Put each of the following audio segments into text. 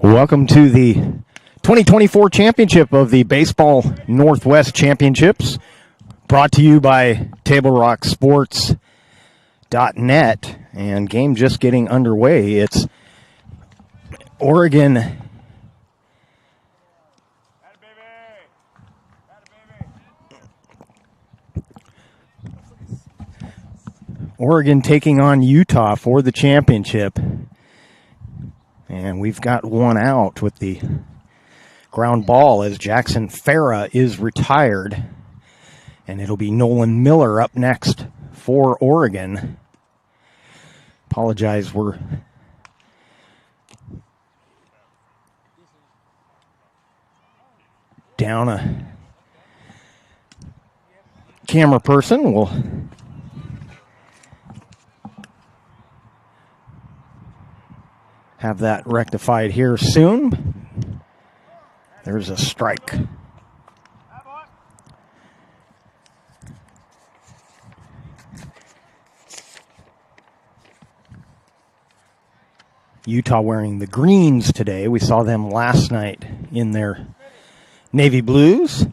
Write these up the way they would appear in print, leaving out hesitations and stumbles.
Welcome to the 2024 championship of the Baseball Northwest Championships, brought to you by TableRockSports.net, and game just getting underway. It's Oregon taking on Utah for the championship. And we've got one out with the ground ball as Jackson Farah is retired. And it'll be Nolan Miller up next for Oregon. Apologize, we're down a camera person. We'll have that rectified here soon. There's a strike. Utah wearing the greens today. We saw them last night in their navy blues.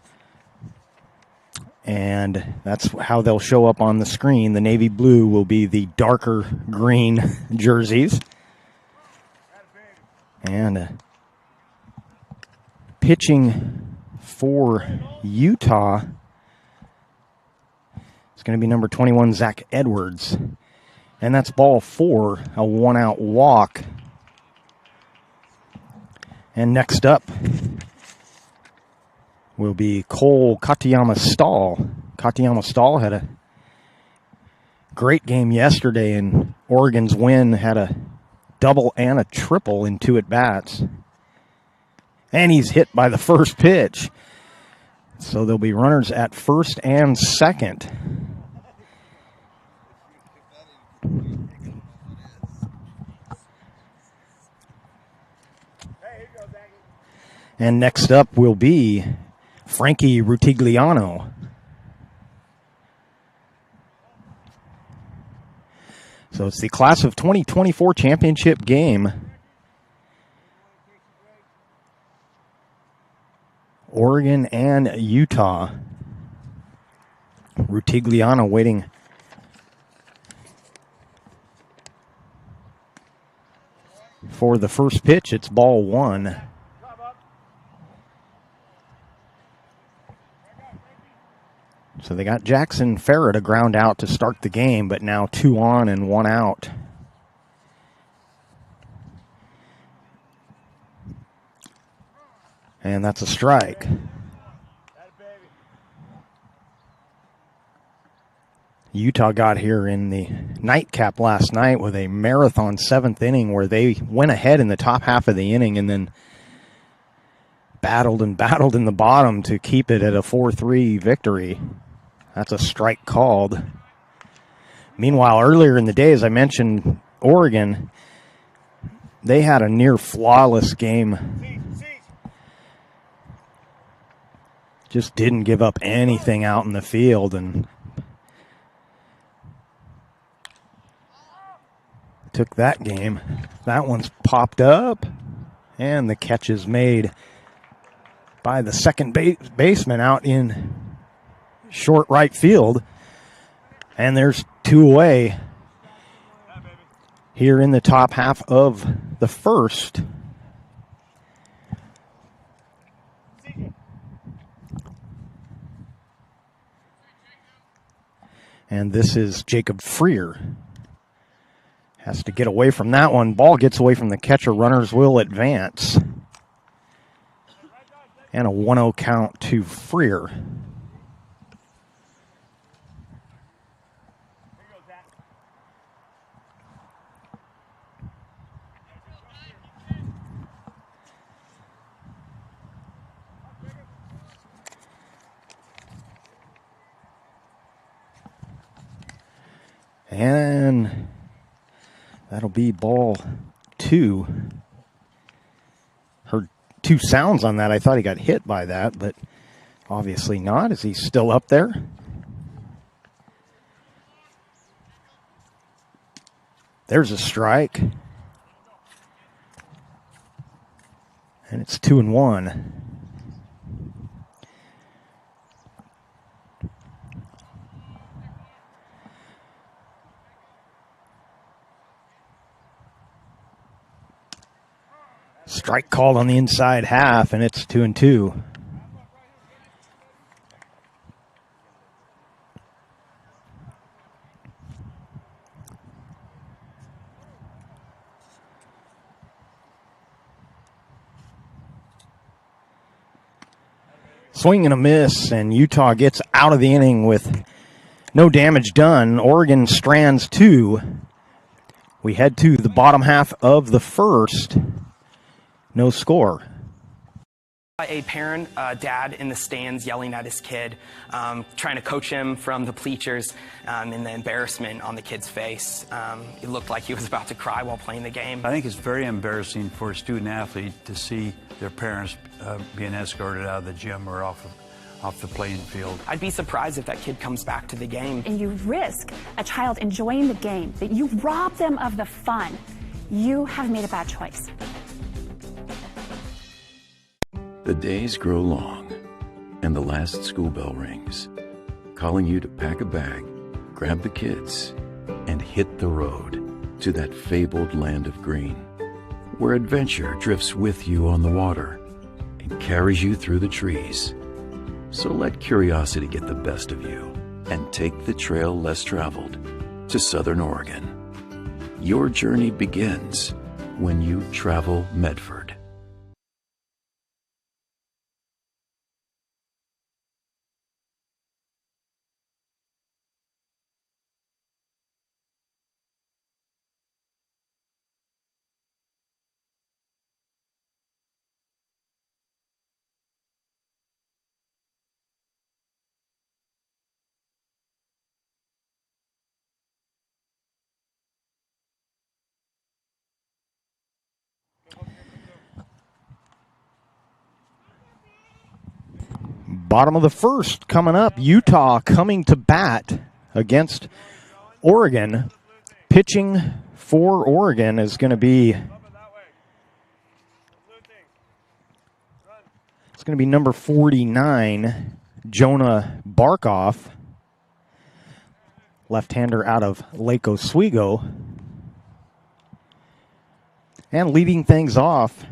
And that's how they'll show up on the screen. The navy blue will be the darker green jerseys. And pitching for Utah is going to be number 21, Zach Edwards. And that's ball 4, a one-out walk. And next up will be Cole Katayama-Stahl. Katayama-Stahl had a great game yesterday, and Oregon's win had a double and a triple in 2 at-bats. And he's hit by the first pitch. So there'll be runners at first and second. And next up will be Frankie Rutigliano. So it's the class of 2024 championship game. Oregon and Utah. Rutigliano waiting for the first pitch. It's ball 1. So they got Jackson Farah to ground out to start the game, but now 2 on and 1 out. And that's a strike. Utah got here in the nightcap last night with a marathon 7th inning where they went ahead in the top half of the inning and then battled in the bottom to keep it at a 4-3 victory. That's a strike called. Meanwhile, earlier in the day, as I mentioned, Oregon, they had a near flawless game. Just didn't give up anything out in the field and took that game. That one's popped up, and the catch is made by the second baseman out in short right field. And there's 2 away here in the top half of the first. And this is Jacob Freer. Has to get away from that one. Ball gets away from the catcher. Runners will advance. And a 1-0 count to Freer. And that'll be ball 2. Heard 2 sounds on that. I thought he got hit by that, but obviously not. Is he still up there? There's a strike. And it's 2-1. Strike called on the inside half, and it's 2-2. Swing and a miss, and Utah gets out of the inning with no damage done. Oregon strands 2. We head to the bottom half of the first. No score. A parent, dad in the stands yelling at his kid, trying to coach him from the bleachers, and the embarrassment on the kid's face. It looked like he was about to cry while playing the game. I think it's very embarrassing for a student athlete to see their parents being escorted out of the gym or off the playing field. I'd be surprised if that kid comes back to the game. And you risk a child enjoying the game, that you rob them of the fun. You have made a bad choice. The days grow long, and the last school bell rings, calling you to pack a bag, grab the kids, and hit the road to that fabled land of green, where adventure drifts with you on the water and carries you through the trees. So let curiosity get the best of you and take the trail less traveled to Southern Oregon. Your journey begins when you travel Medford. Bottom of the first coming up. Utah coming to bat against Oregon. Pitching for Oregon is going to be number 49, Jonah Barkoff, left-hander out of Lake Oswego. And leading things off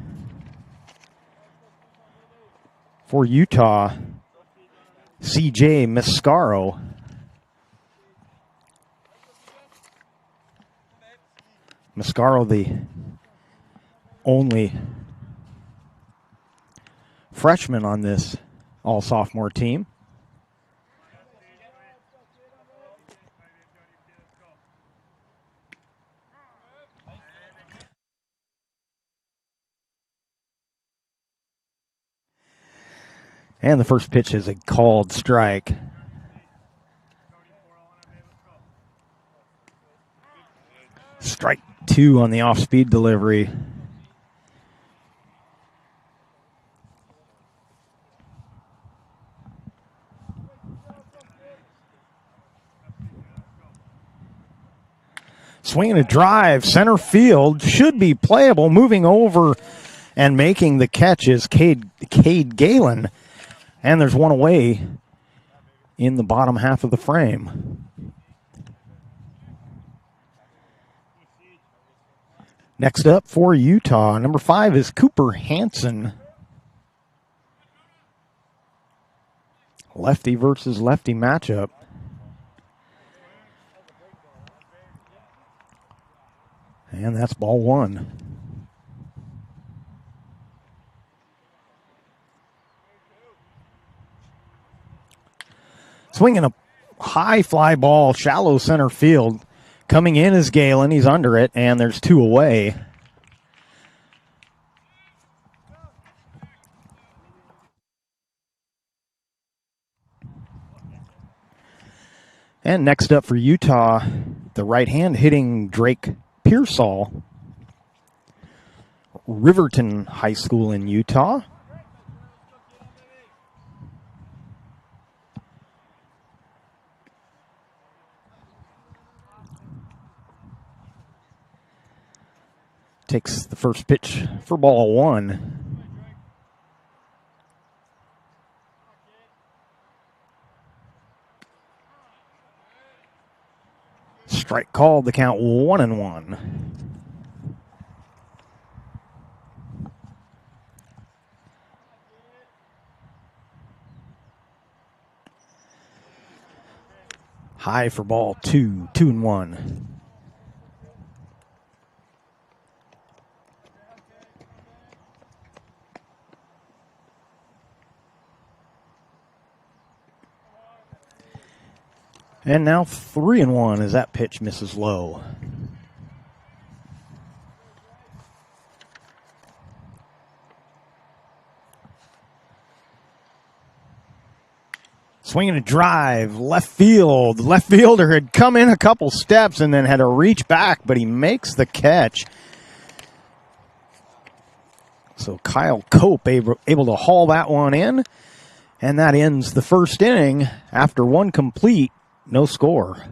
for Utah, C.J. Mascaro. Mascaro, the only freshman on this all-sophomore team. And the first pitch is a called strike. Strike 2 on the off-speed delivery. Swinging a drive, center field, should be playable. Moving over and making the catch is Cade Galen. And there's one away in the bottom half of the frame. Next up for Utah, number 5 is Cooper Hansen. Lefty versus lefty matchup. And that's ball 1. Swinging a high fly ball, shallow center field. Coming in is Galen. He's under it, and there's 2 away. And next up for Utah, the right hand hitting Drake Pearsall. Riverton High School in Utah. Takes the first pitch for ball 1. Strike called, the count 1-1. High for ball 2, 2-1. And now 3-1 as that pitch misses low. Swinging a drive, left field. The left fielder had come in a couple steps and then had to reach back, but he makes the catch. So Kyle Cope able to haul that one in, and that ends the first inning. After one complete, no score.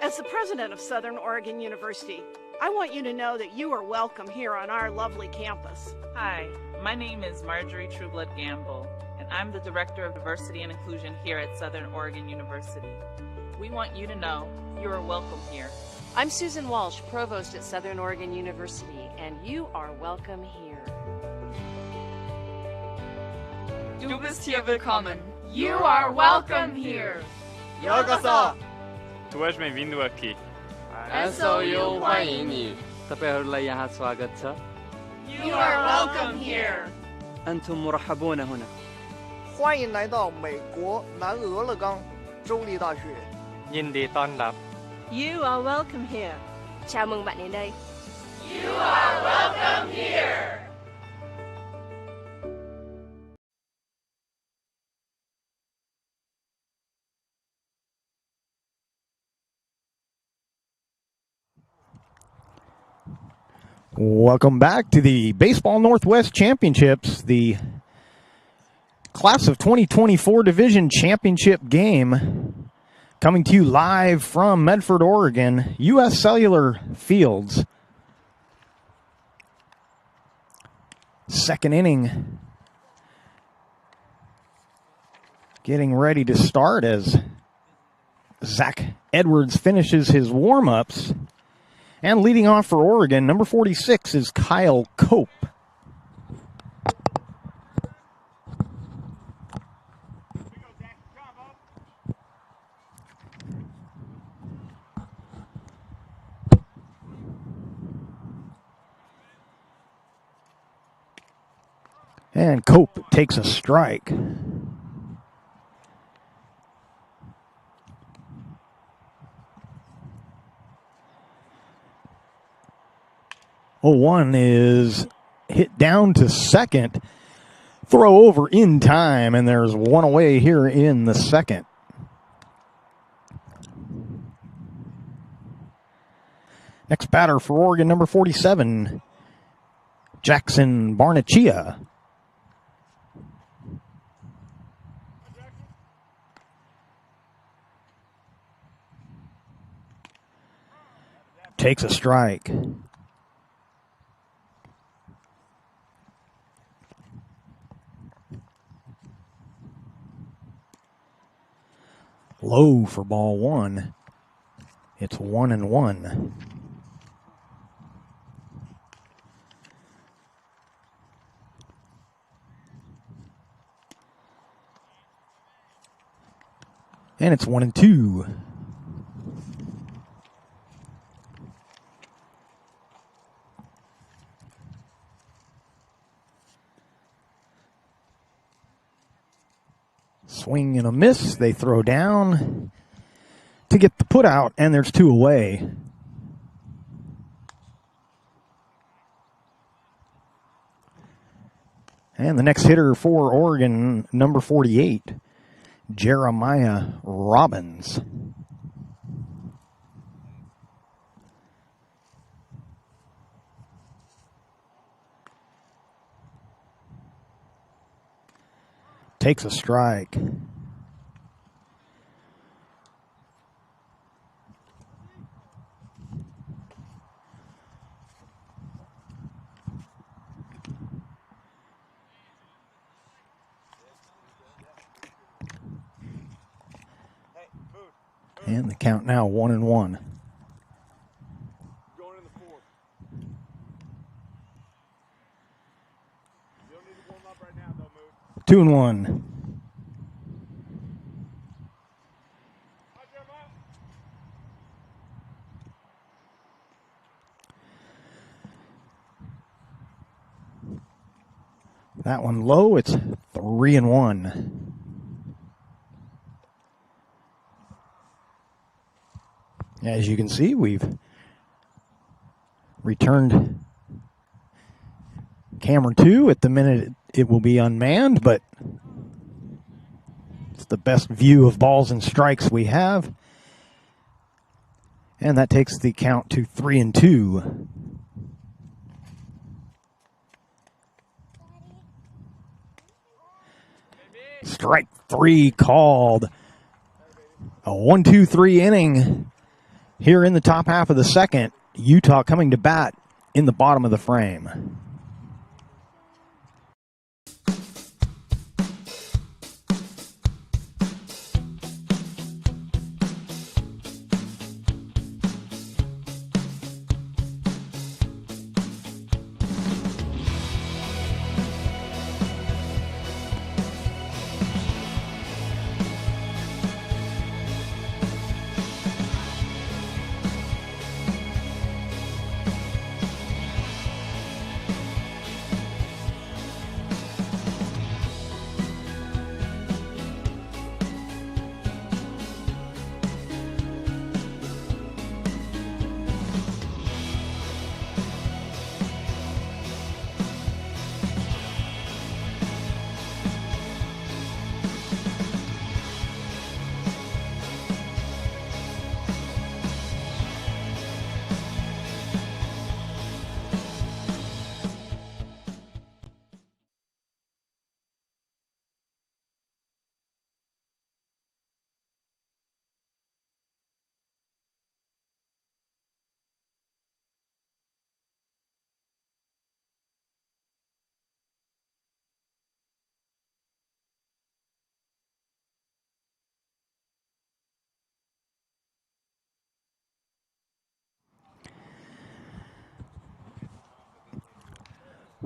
As the president of Southern Oregon University, I want you to know that you are welcome here on our lovely campus. Hi, my name is Marjorie Trueblood Gamble, and I'm the Director of Diversity and Inclusion here at Southern Oregon University. We want you to know you are welcome here. I'm Susan Walsh, Provost at Southern Oregon University, and you are welcome here. Du bist hier willkommen. You are welcome here. Yokoso. Tu és bem-vindo aqui. SOU 欢迎你. तपाईहरुलाई यहाँ स्वागत छ. You are welcome here. أنتم مرحبون هنا. 欢迎来到美国南俄勒冈州立大学. ยินดีต้อนรับ You are welcome here. Chào mừng bạn đến đây. You are welcome here. Welcome back to the Baseball Northwest Championships, the Class of 2024 Division Championship game. Coming to you live from Medford, Oregon, U.S. Cellular Fields. Second inning getting ready to start as Zach Edwards finishes his warm-ups. And leading off for Oregon, number 46 is Kyle Cope. And Cope takes a strike. One is hit down to second. Throw over in time, and there's one away here in the second. Next batter for Oregon, number 47, Jackson Barnechea. Takes a strike. Low for ball one. It's 1-1. And it's 1-2. Swing and a miss. They throw down to get the put out, and there's two away. And the next hitter for Oregon, number 48, Jeremiah Robbins. Takes a strike. And the count now 1-1. 2-1. That one low, it's 3-1. As you can see, we've returned camera 2. At the minute, it will be unmanned, but it's the best view of balls and strikes we have. And that takes the count to 3-2. Strike 3 called. A 1-2-3 inning here in the top half of the second. Utah coming to bat in the bottom of the frame.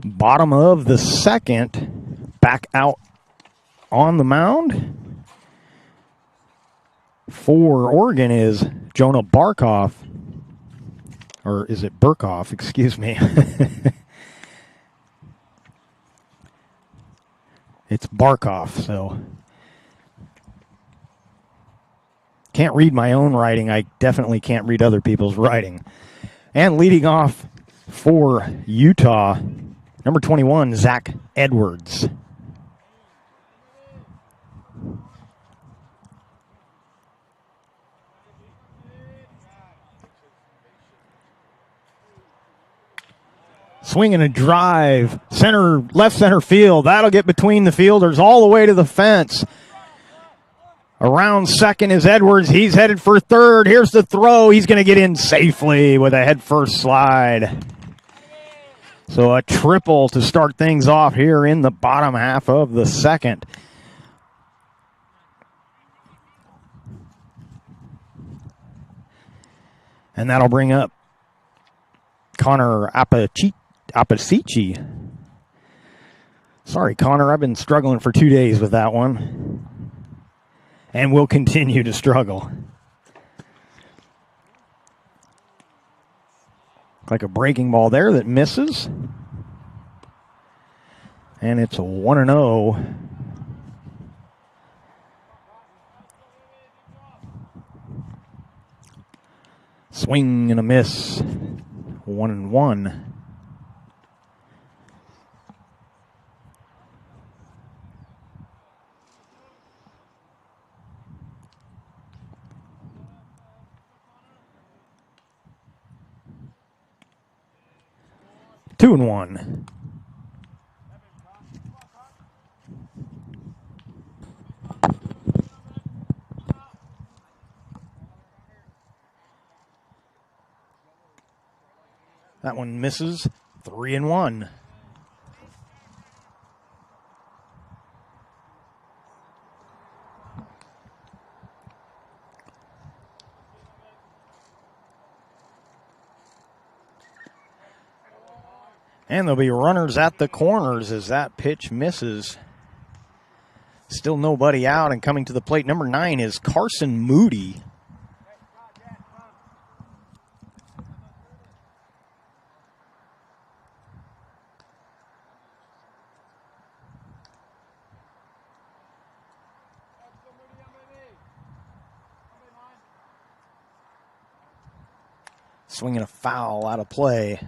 Bottom of the second, back out on the mound for Oregon is Jonah Barkoff. Or is it Burkhoff? Excuse me. It's Barkoff, so can't read my own writing. I definitely can't read other people's writing. And leading off for Utah, number 21, Zach Edwards. Swing and a drive, left center field. That'll get between the fielders all the way to the fence. Around second is Edwards. He's headed for third. Here's the throw. He's going to get in safely with a head-first slide. So a triple to start things off here in the bottom half of the second. And that'll bring up Connor Apicici. Sorry, Connor, I've been struggling for 2 days with that one. And will continue to struggle. Like a breaking ball there that misses. And it's a 1-0. Swing and a miss. 1-1. Two and one. That one misses. 3-1. And there'll be runners at the corners as that pitch misses. Still nobody out, and coming to the plate, number 9 is Carson Moody. Swinging a foul out of play.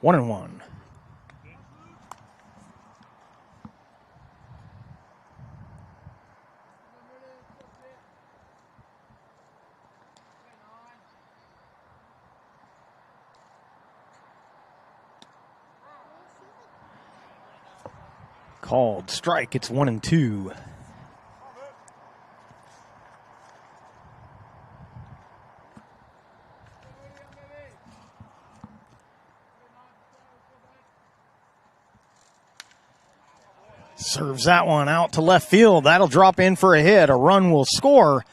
One and one. Called strike. It's 1 and 2. Serves that one out to left field. That'll drop in for a hit. A run will score.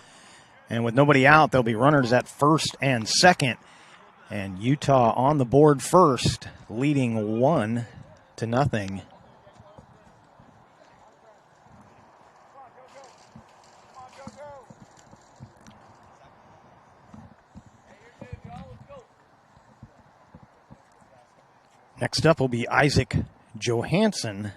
And with nobody out, there'll be runners at first and second. And Utah on the board first, leading 1-0. Next up will be Isaac Johansson.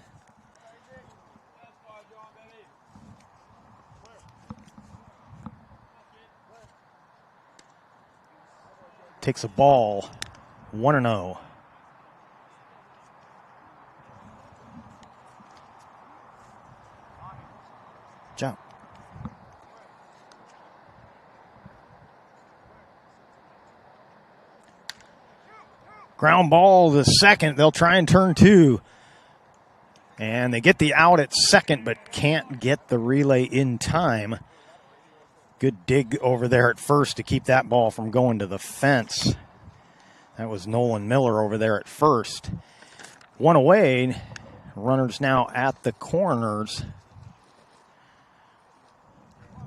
Takes a ball, 1-0. Jump. Ground ball to second. They'll try and turn 2. And they get the out at second, but can't get the relay in time. Good dig over there at first to keep that ball from going to the fence. That was Nolan Miller over there at first. One away. Runners now at the corners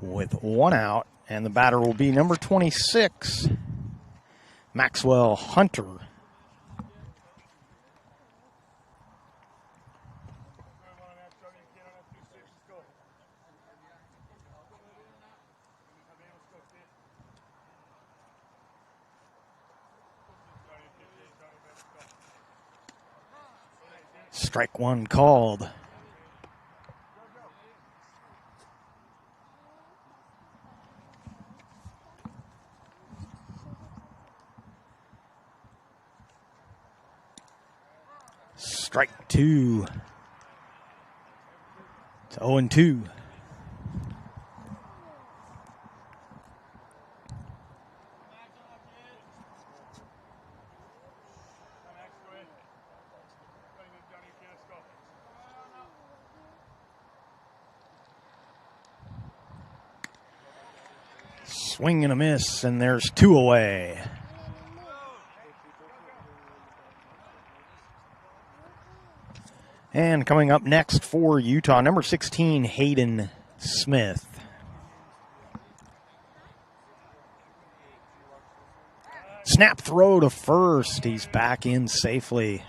with 1 out. And the batter will be number 26, Maxwell Hunter. Strike 1 called. Strike 2. It's 0-2. Swing and a miss, and there's 2 away. And coming up next for Utah, number 16, Hayden Smith. Snap throw to first. He's back in safely.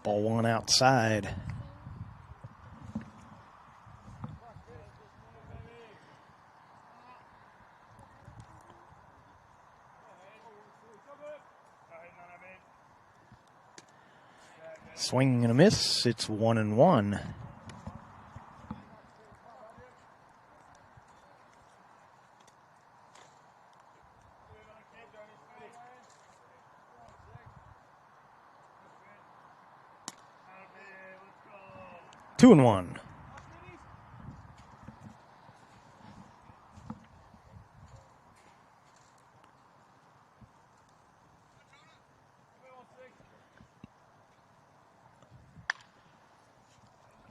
Ball 1 outside. Swing and a miss. It's 1-1. Two and 1.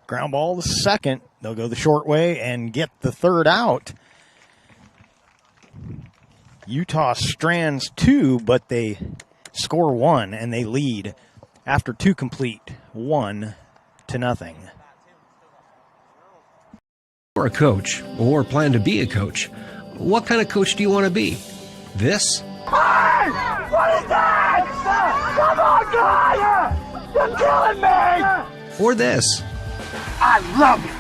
Ground ball to second. They'll go the short way and get the third out. Utah strands 2, but they score 1, and they lead after 2 complete, 1-0. You're a coach or plan to be a coach. What kind of coach do you want to be? This? Hey! What is that? Come on, guy! You're killing me! Or this? I love it.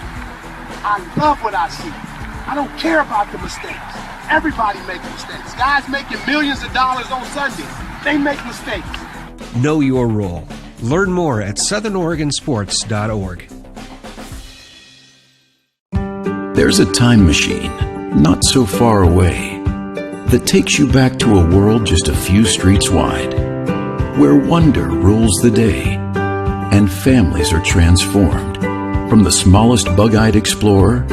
I love what I see. I don't care about the mistakes. Everybody makes mistakes. Guys making millions of dollars on Sunday, they make mistakes. Know your role. Learn more at southernoregonsports.org. There's a time machine, not so far away, that takes you back to a world just a few streets wide, where wonder rules the day, and families are transformed, from the smallest bug-eyed explorer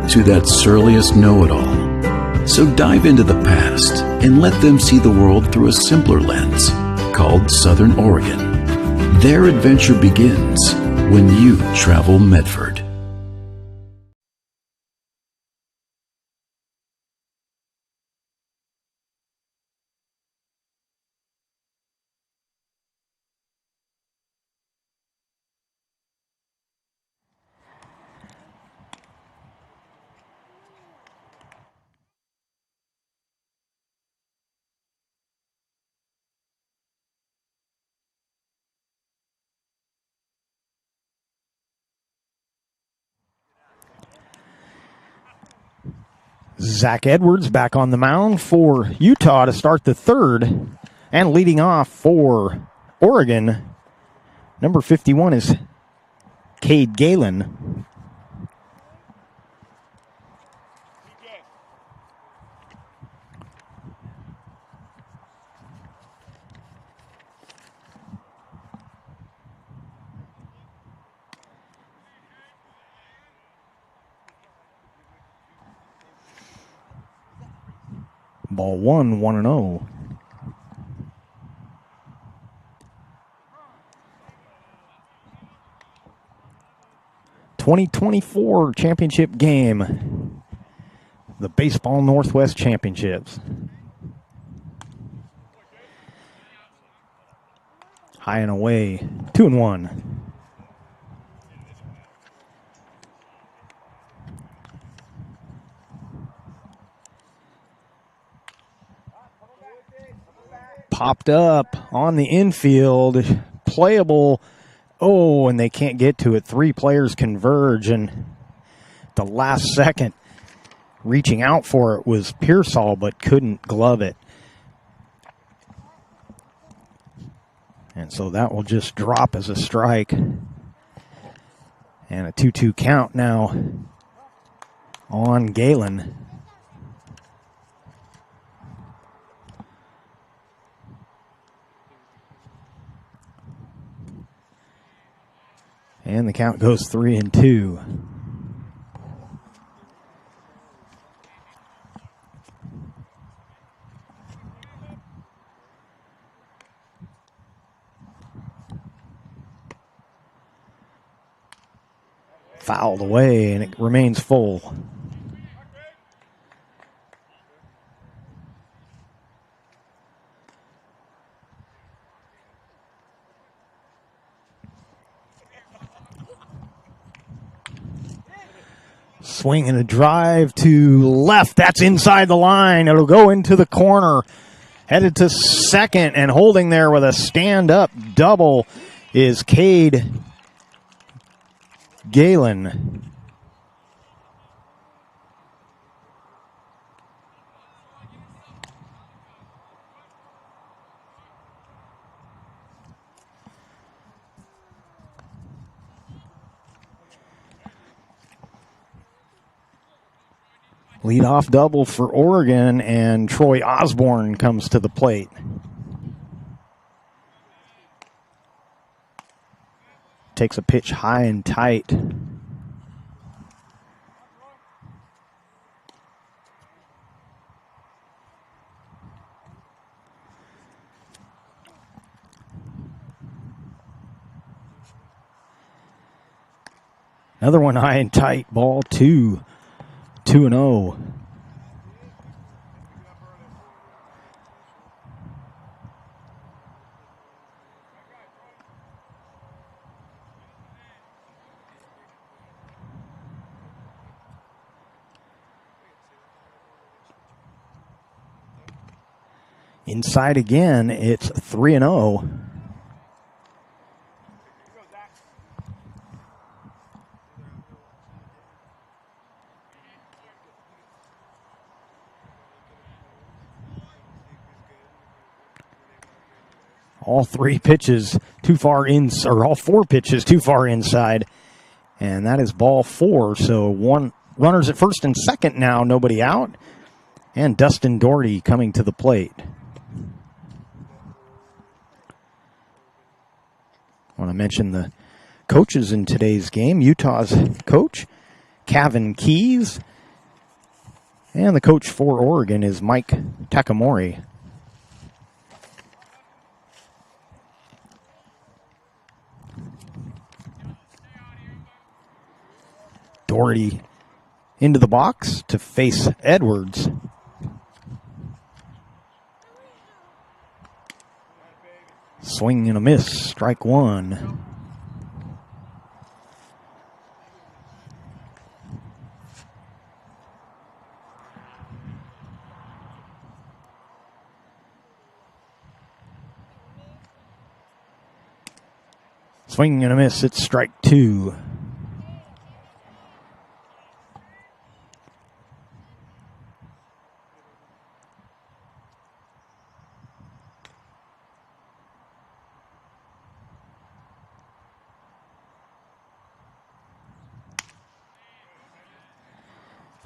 to that surliest know-it-all. So dive into the past and let them see the world through a simpler lens called Southern Oregon. Their adventure begins when you travel Medford. Zach Edwards back on the mound for Utah to start the third. And leading off for Oregon, number 51 is Cade Galen. Ball 1-0. ...2024 championship game. The Baseball Northwest Championships. High and away, 2-1. Popped up on the infield, playable. Oh, and they can't get to it. 3 players converge, and the last second reaching out for it was Pearsall, but couldn't glove it. And so that will just drop as a strike. And a 2-2 count now on Galen. And the count goes 3-2. Fouled away, and it remains full. Swing and a drive to left. That's inside the line. It'll go into the corner. Headed to second, and holding there with a stand-up double is Cade Galen. Leadoff double for Oregon, and Troy Osborne comes to the plate. Takes a pitch high and tight. Another one high and tight. Ball 2. 2-0. Inside again, it's 3-0. All 3 pitches too far in, or all 4 pitches too far inside. And that is ball 4. So one runners at first and second now, nobody out. And Dustin Doherty coming to the plate. I want to mention the coaches in today's game. Utah's coach, Kevin Keys. And the coach for Oregon is Mike Takamori. Doherty into the box to face Edwards. Swing and a miss, strike 1. Swing and a miss, it's strike 2.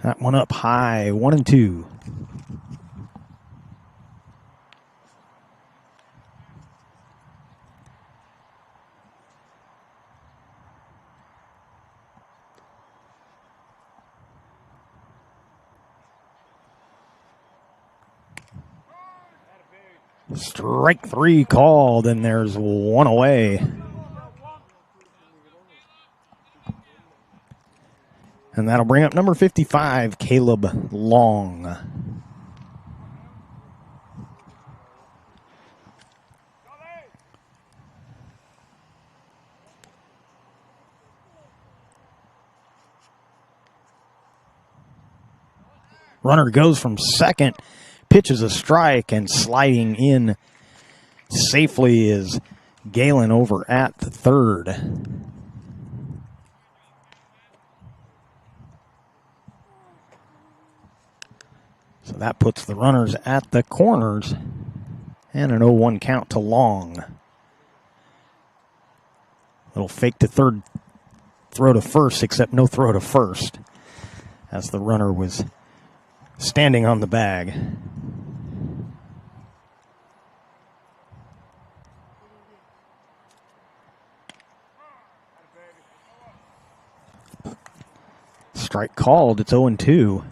That one up high, 1-2. Strike 3 called, and there's one away. And that'll bring up number 55, Caleb Long. Runner goes from second, pitches a strike, and sliding in safely is Galen over at the third. So that puts the runners at the corners and an 0-1 count to Long. Little fake to third, throw to first, except no throw to first as the runner was standing on the bag. Strike called, it's 0-2.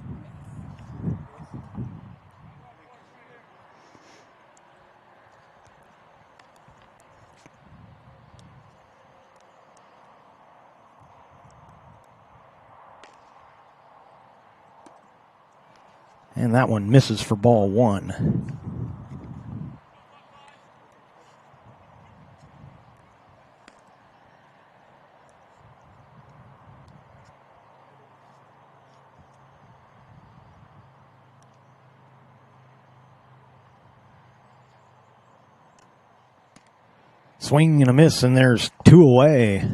And that one misses for ball 1. Swing and a miss, and there's 2 away.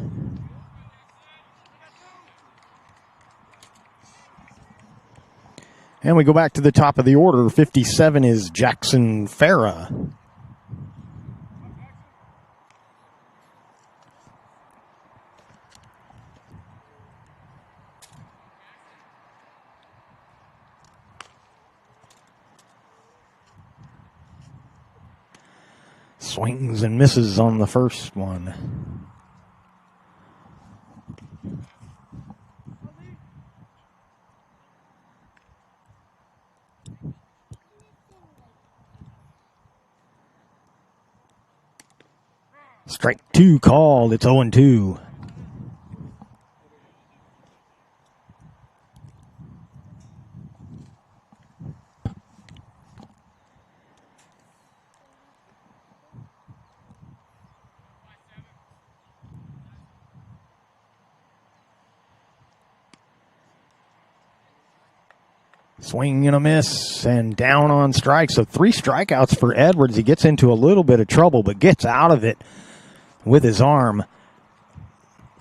And we go back to the top of the order. 57 is Jackson Farah. Swings and misses on the first one. Strike 2 called. It's 0-2. Swing and a miss, and down on strike. So 3 strikeouts for Edwards. He gets into a little bit of trouble, but gets out of it with his arm.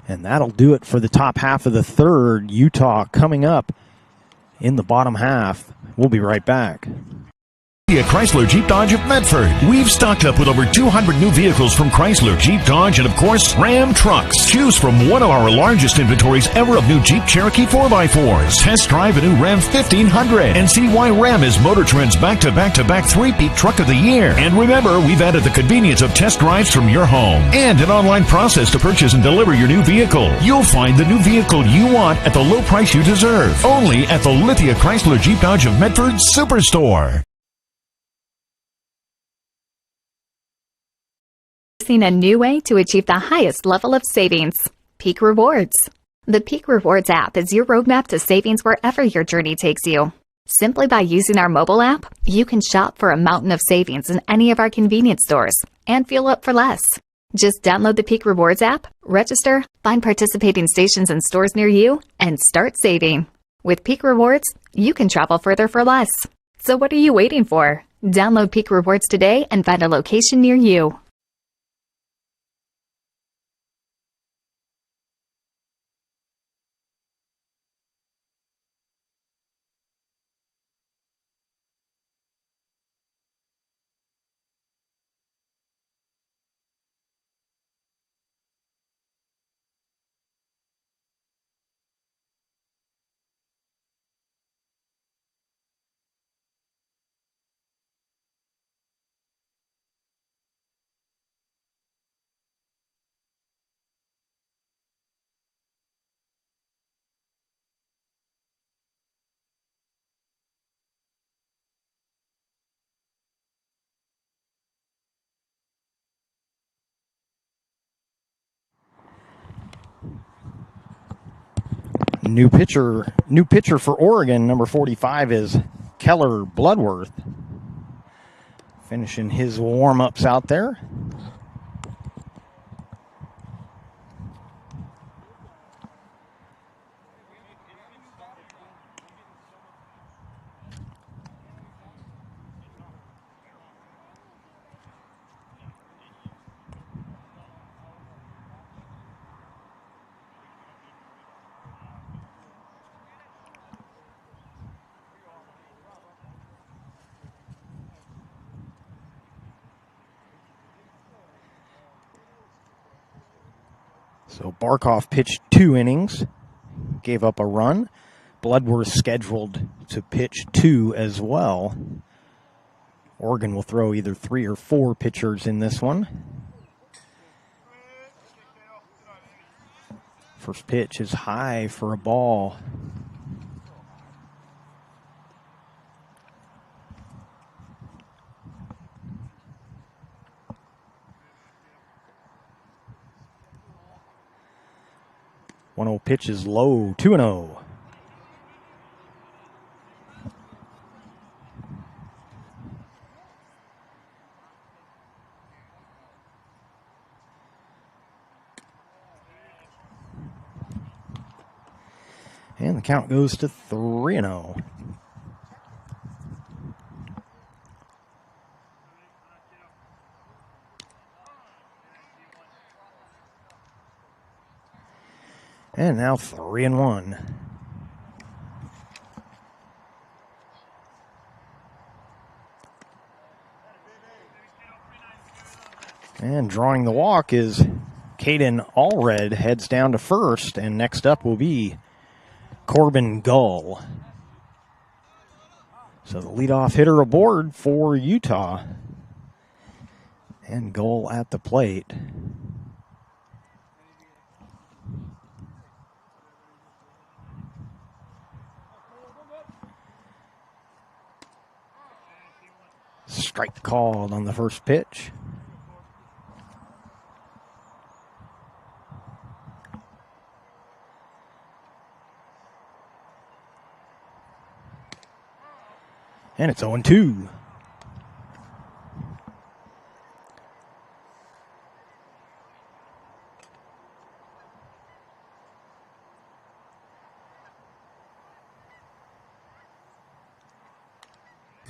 And that'll do it for the top half of the third. Utah coming up in the bottom half. We'll be right back. Chrysler Jeep Dodge of Medford. We've stocked up with over 200 new vehicles from Chrysler, Jeep Dodge, and of course, Ram trucks. Choose from one of our largest inventories ever of new Jeep Cherokee 4x4s. Test drive a new Ram 1500 and see why Ram is Motor Trend's back-to-back-to-back three-peat truck of the year. And remember, we've added the convenience of test drives from your home and an online process to purchase and deliver your new vehicle. You'll find the new vehicle you want at the low price you deserve. Only at the Lithia Chrysler Jeep Dodge of Medford Superstore. A new way to achieve the highest level of savings. Peak Rewards. The Peak Rewards app is your roadmap to savings wherever your journey takes you. Simply by using our mobile app, you can shop for a mountain of savings in any of our convenience stores and fuel up for less. Just download the Peak Rewards app, register, find participating stations and stores near you, and start saving. With Peak Rewards, you can travel further for less. So what are you waiting for? Download Peak Rewards today and find a location near you. New pitcher for Oregon, number 45, is Keller Bloodworth. Finishing his warm-ups out there. So Barkov pitched 2 innings, gave up a run. Bloodworth scheduled to pitch 2 as well. Oregon will throw either 3 or 4 pitchers in this one. First pitch is high for a ball. One 0 pitch is low, 2-0. And the count goes to 3-0. And now 3-1. And drawing the walk is Caden Allred, heads down to first, and next up will be Corbin Gull. So the leadoff hitter aboard for Utah. And Gull at the plate. Strike called on the first pitch. And it's 0-2.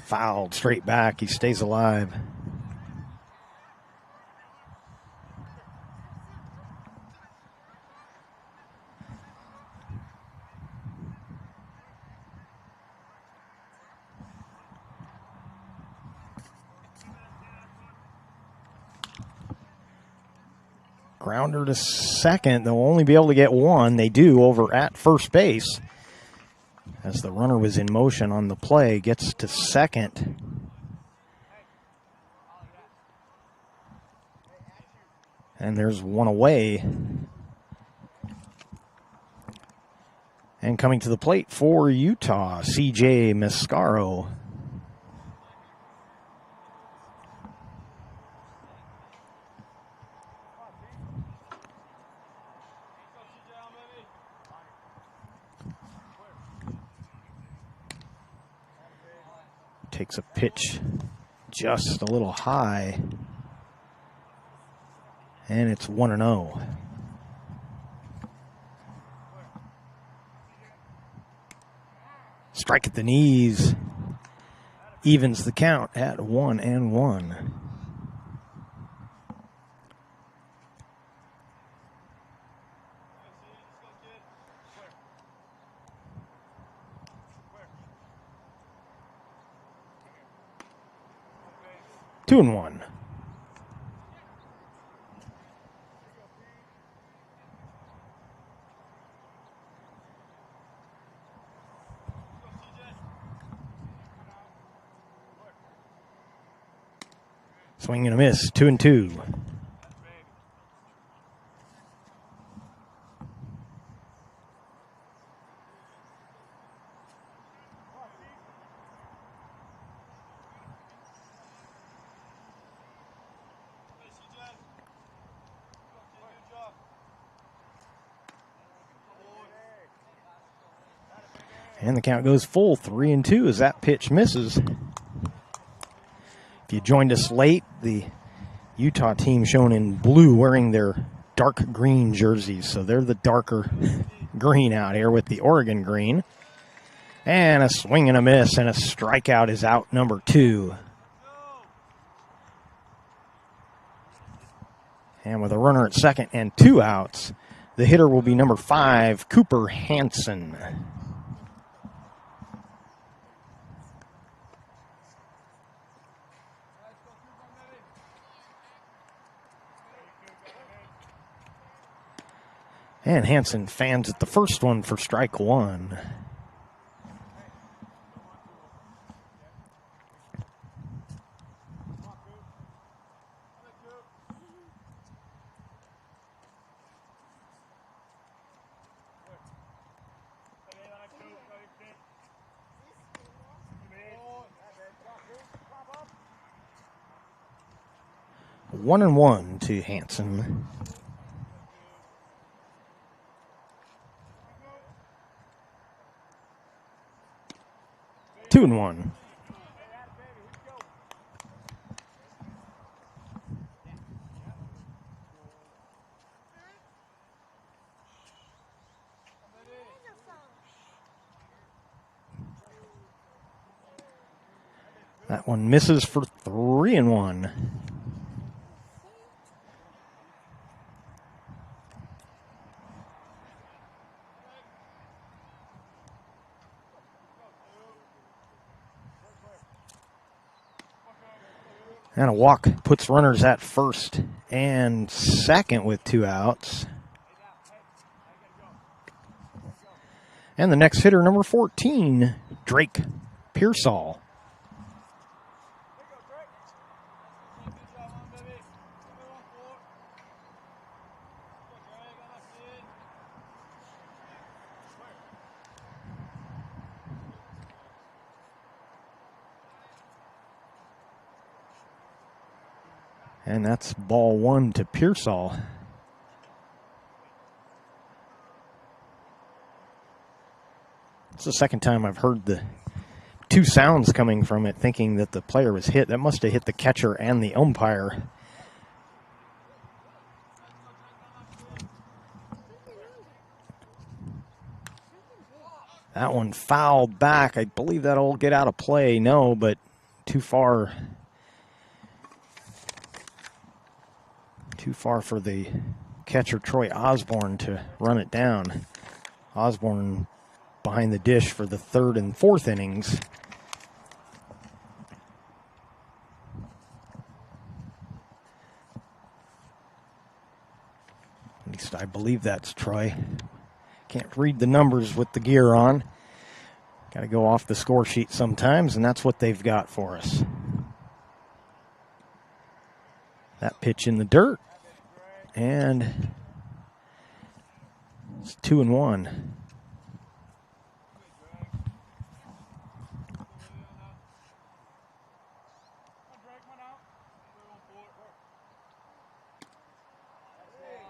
Fouled straight back. He stays alive. Grounder to second. They'll only be able to get one. They do over at first base. As the runner was in motion on the play, gets to second. And there's one away. And coming to the plate for Utah, C.J. Mascaro. Takes a pitch just a little high. And it's 1-0. Strike at the knees. Evens the count at 1-1. Two and one. Swing and a miss, 2-2. And the count goes full, 3-2 as that pitch misses. If you joined us late, the Utah team shown in blue wearing their dark green jerseys. So they're the darker green out here with the Oregon green. And a swing and a miss, and a strikeout is out number 2. And with a runner at second and 2 outs, the hitter will be number 5, Cooper Hansen. And Hansen fans at the first one for strike 1. One and one to Hansen. Two and one. That one misses for 3-1. And a walk puts runners at first and second with 2 outs. And the next hitter, number 14, Drake Pearsall. And that's ball 1 to Pearsall. It's the second time I've heard the 2 sounds coming from it, thinking that the player was hit. That must have hit the catcher and the umpire. That one fouled back. I believe that'll get out of play. No, but too far for the catcher Troy Osborne to run it down. Osborne behind the dish for the third and fourth innings. At least I believe that's Troy. Can't read the numbers with the gear on. Got to go off the score sheet sometimes, and that's what they've got for us. That pitch in the dirt, and it's 2-1.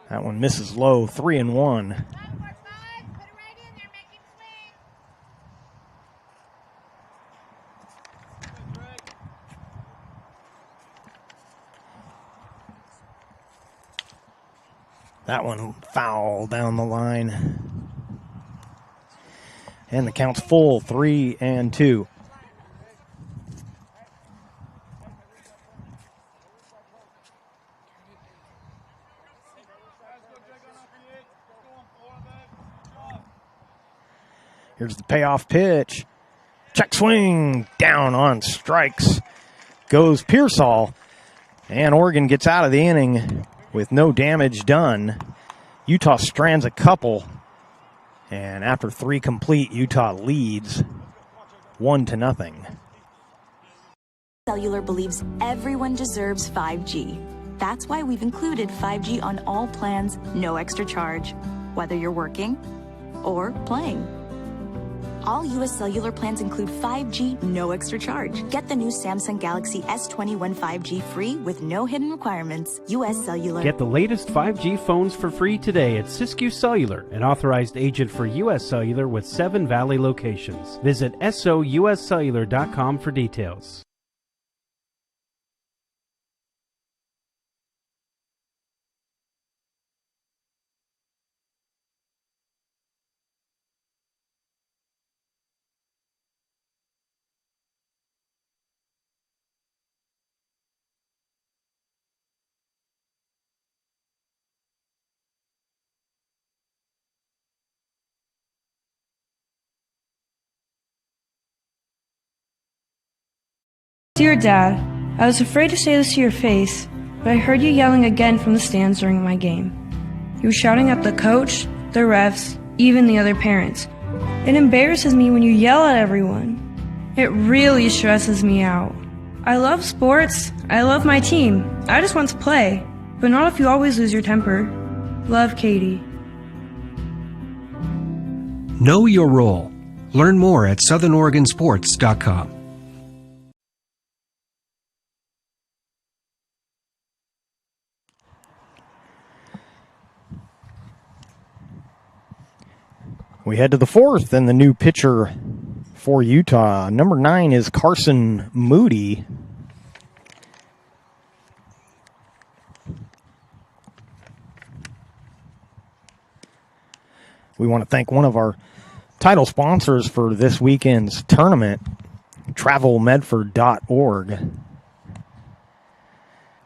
That one misses low, 3-1. That one foul down the line. And the count's full, 3-2. Here's the payoff pitch. Check swing, down on strikes. Goes Pearsall, and Oregon gets out of the inning with no damage done. Utah strands a couple, and after 3 complete, Utah leads 1-0. Cellular believes everyone deserves 5G. That's why we've included 5G on all plans, no extra charge, whether you're working or playing. All U.S. Cellular plans include 5G, no extra charge. Get the new Samsung Galaxy S21 5G free with no hidden requirements. U.S. Cellular. Get the latest 5G phones for free today at Siskiyou Cellular, an authorized agent for U.S. Cellular with 7 Valley locations. Visit souscellular.com for details. Dear Dad, I was afraid to say this to your face, but I heard you yelling again from the stands during my game. You were shouting at the coach, the refs, even the other parents. It embarrasses me when you yell at everyone. It really stresses me out. I love sports, I love my team, I just want to play, but not if you always lose your temper. Love, Katie. Know your role. Learn more at southernoregonsports.com. We head to the fourth, and the new pitcher for Utah, number 9, is Carson Moody. We want to thank one of our title sponsors for this weekend's tournament, travelmedford.org.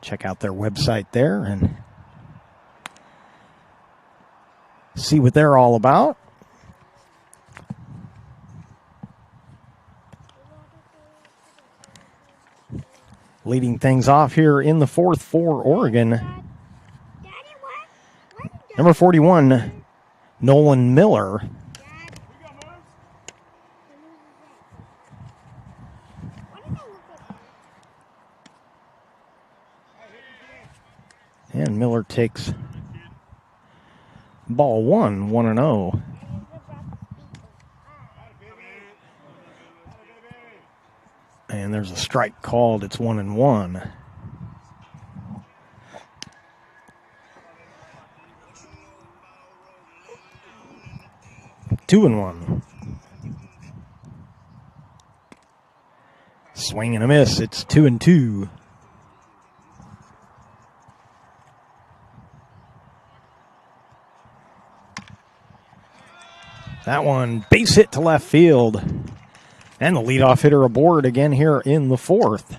Check out their website there and see what they're all about. Leading things off here in the fourth for Oregon, number 41, Nolan Miller. And Miller takes ball 1, 1-0. And there's a strike called. It's 1-1. Two and 1. Swing and a miss. It's 2-2. That one base hit to left field. And the leadoff hitter aboard again here in the fourth.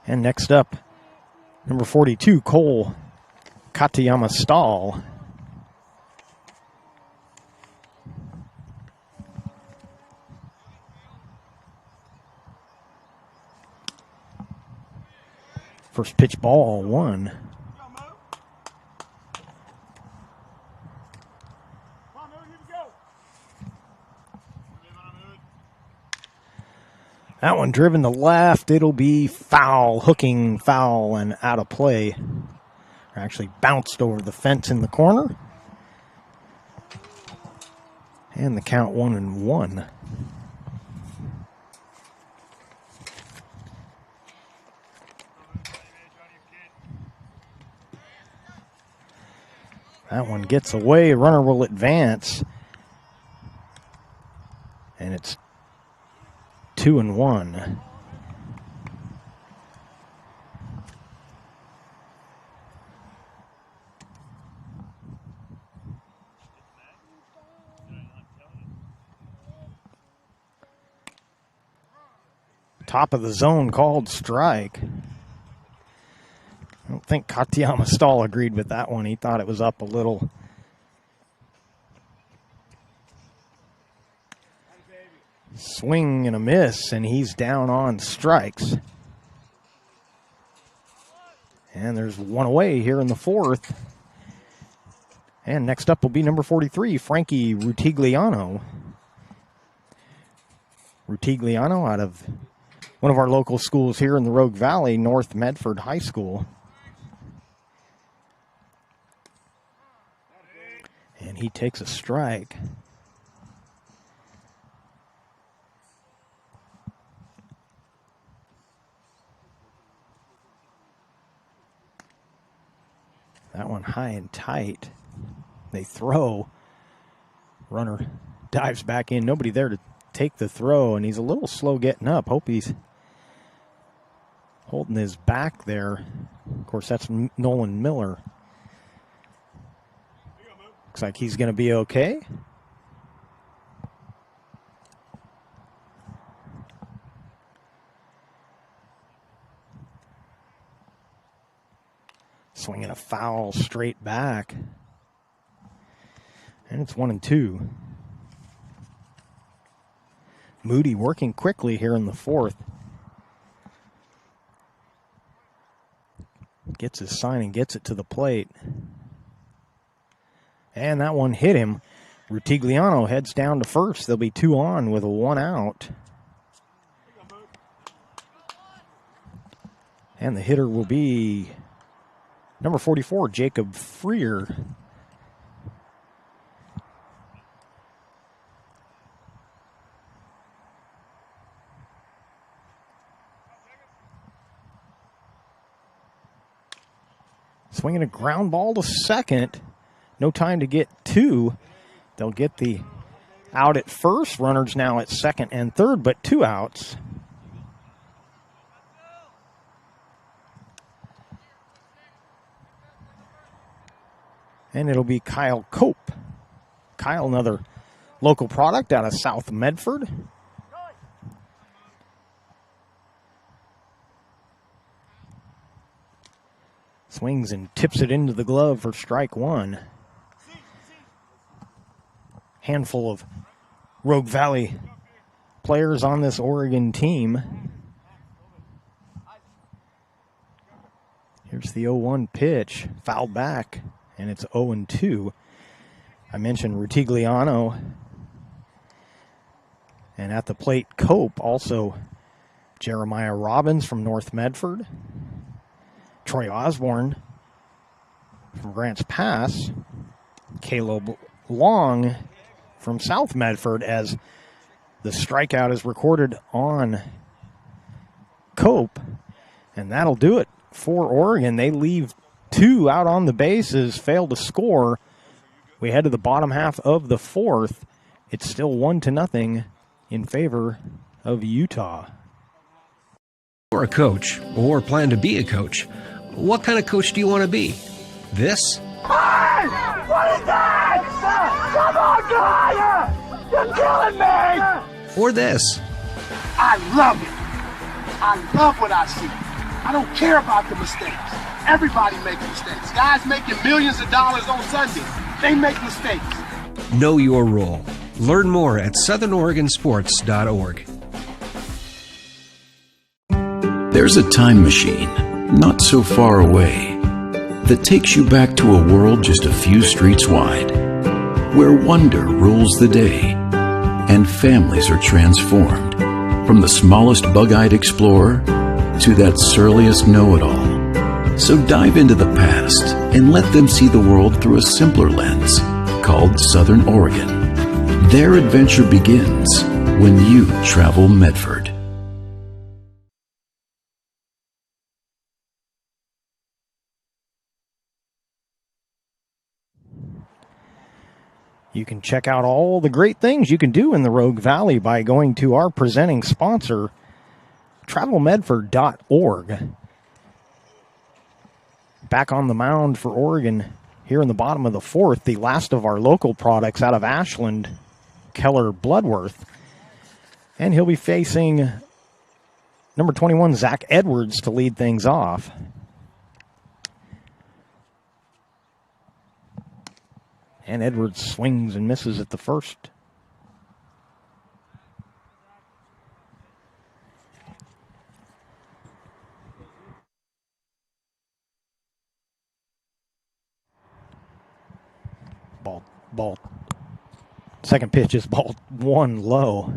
And next up, number 42, Cole Katayama Stahl. First pitch ball, 1. That one driven to left. It'll be foul, hooking foul, and out of play. Actually bounced over the fence in the corner. And the count 1-1. That one gets away. Runner will advance. And it's 2-1. Top of the zone called strike. I don't think Katayama Stahl agreed with that one. He thought it was up a little. Swing and a miss, and he's down on strikes. And there's one away here in the fourth. And next up will be number 43, Frankie Rutigliano. Rutigliano out of one of our local schools here in the Rogue Valley, North Medford High School. And he takes a strike. That one high and tight. They throw. Runner dives back in. Nobody there to take the throw, and he's a little slow getting up. Hope he's holding his back there. Of course, that's Nolan Miller. Looks like he's going to be okay. Swinging a foul straight back. And it's 1-2. Moody working quickly here in the fourth. Gets his sign and gets it to the plate. And that one hit him. Rutigliano heads down to first. There'll be 2 on with a 1 out. And the hitter will be number 44, Jacob Freer. Swinging a ground ball to second. No time to get 2. They'll get the out at first. Runners now at second and third, but 2 outs. And it'll be Kyle Cope. Kyle, another local product out of South Medford. Swings and tips it into the glove for strike 1. Handful of Rogue Valley players on this Oregon team. Here's the 0-1 pitch, fouled back, and it's 0-2. I mentioned Rutigliano. And at the plate, Cope, also Jeremiah Robbins from North Medford. Troy Osborne from Grants Pass. Caleb Long from South Medford, as the strikeout is recorded on Cope. And that'll do it for Oregon. They leave 2 out on the bases, fail to score. We head to the bottom half of the fourth. It's still 1-0 in favor of Utah. You're a coach or plan to be a coach. What kind of coach do you want to be? This? Come on, guy! You're killing me! Or this. I love it. I love what I see. I don't care about the mistakes. Everybody makes mistakes. Guys making millions of dollars on Sunday, they make mistakes. Know your role. Learn more at southernoregonsports.org. There's a time machine, not so far away, that takes you back to a world just a few streets wide, where wonder rules the day, and families are transformed, from the smallest bug-eyed explorer to that surliest know-it-all. So dive into the past and let them see the world through a simpler lens, called Southern Oregon. Their adventure begins when you travel Medford. You can check out all the great things you can do in the Rogue Valley by going to our presenting sponsor, travelmedford.org. Back on the mound for Oregon here in the bottom of the fourth, the last of our local products out of Ashland, Keller Bloodworth. And he'll be facing number 21, Zach Edwards, to lead things off. And Edwards swings and misses at the first. Ball. Second pitch is ball one low.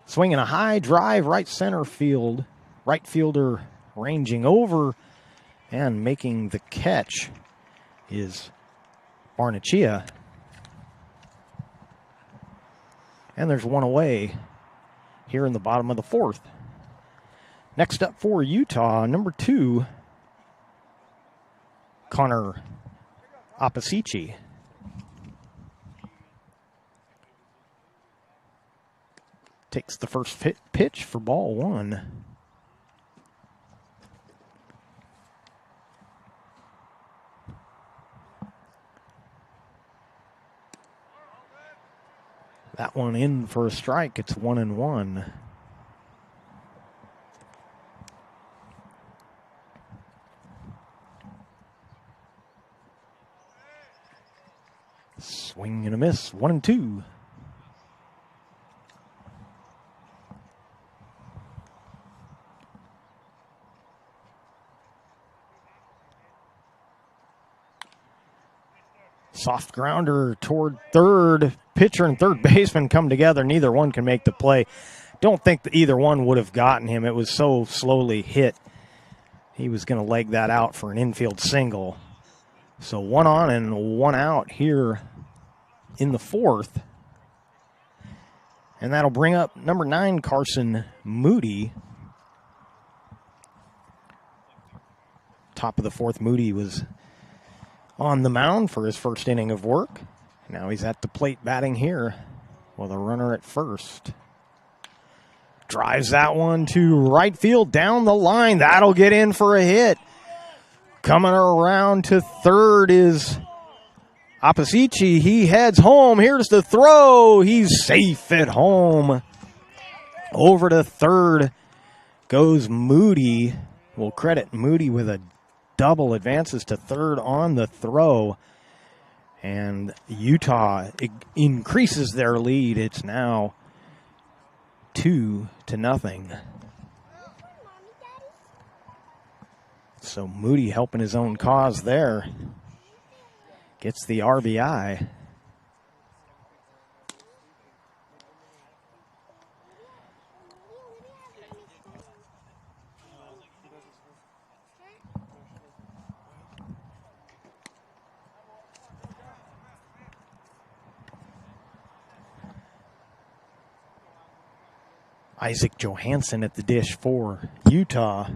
Swinging a high drive, right center field. Right fielder ranging over and making the catch is Barnechea. And there's one away here in the bottom of the fourth. Next up for Utah, number 2, Connor Apasici. Takes the first pitch for ball one. That one in for a strike. It's 1-1. Swing and a miss. 1-2. Soft grounder toward third. Pitcher and third baseman come together. Neither one can make the play. Don't think that either one would have gotten him. It was so slowly hit. He was going to leg that out for an infield single. So 1 on and 1 out here in the fourth. And that'll bring up number 9, Carson Moody. Top of the fourth, Moody was on the mound for his first inning of work. Now he's at the plate batting here with a runner at first. Drives that one to right field down the line. That'll get in for a hit. Coming around to third is Apasici. He heads home. Here's the throw. He's safe at home. Over to third goes Moody. We'll credit Moody with a double. Advances to third on the throw. And Utah increases their lead. It's now 2-0. So Moody helping his own cause there. Gets the RBI. Isaac Johansson at the dish for Utah.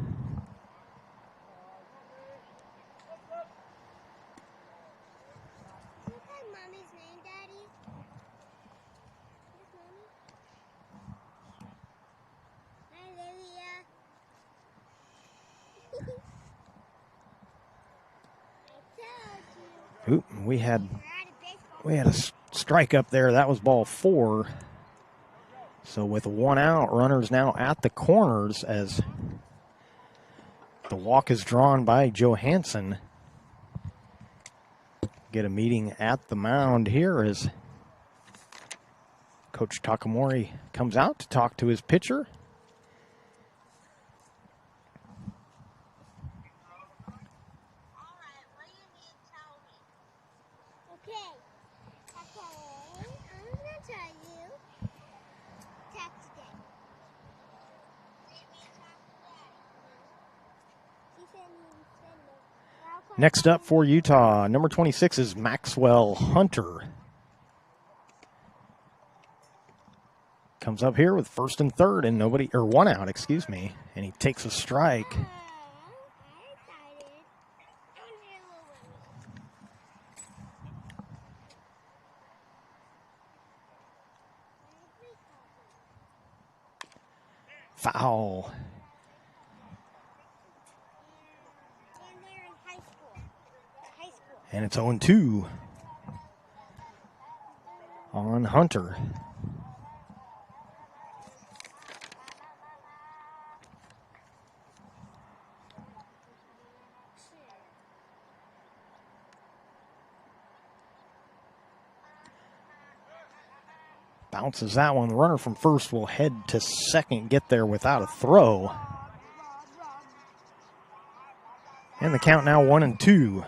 Oop, we had a strike up there. That was ball 4. So with 1 out, runners now at the corners as the walk is drawn by Johansson. Get a meeting at the mound here as Coach Takamori comes out to talk to his pitcher. Next up for Utah, number 26 is Maxwell Hunter. Comes up here with first and third and 1 out, excuse me, and he takes a strike. Foul. And it's 0-2 on Hunter. Bounces that one. The runner from first will head to second, get there without a throw. And the count now 1-2.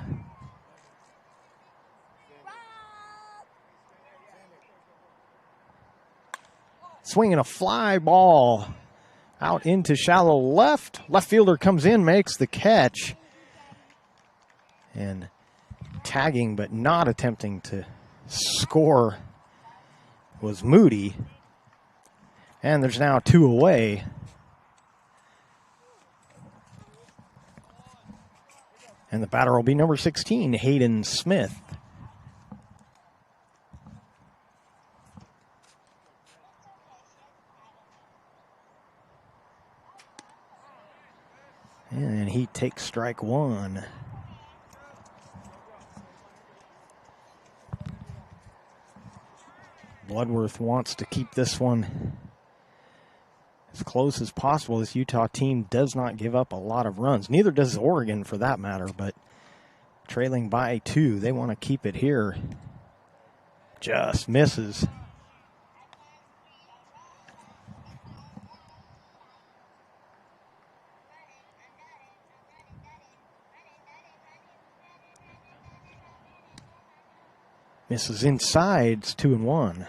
Swinging a fly ball out into shallow left. Left fielder comes in, makes the catch. And tagging but not attempting to score was Moody. And there's now 2 away. And the batter will be number 16, Hayden Smith. And he takes strike 1. Bloodworth wants to keep this one as close as possible. This Utah team does not give up a lot of runs. Neither does Oregon for that matter, but trailing by 2, they want to keep it here. Just misses. Misses inside, it's 2-1.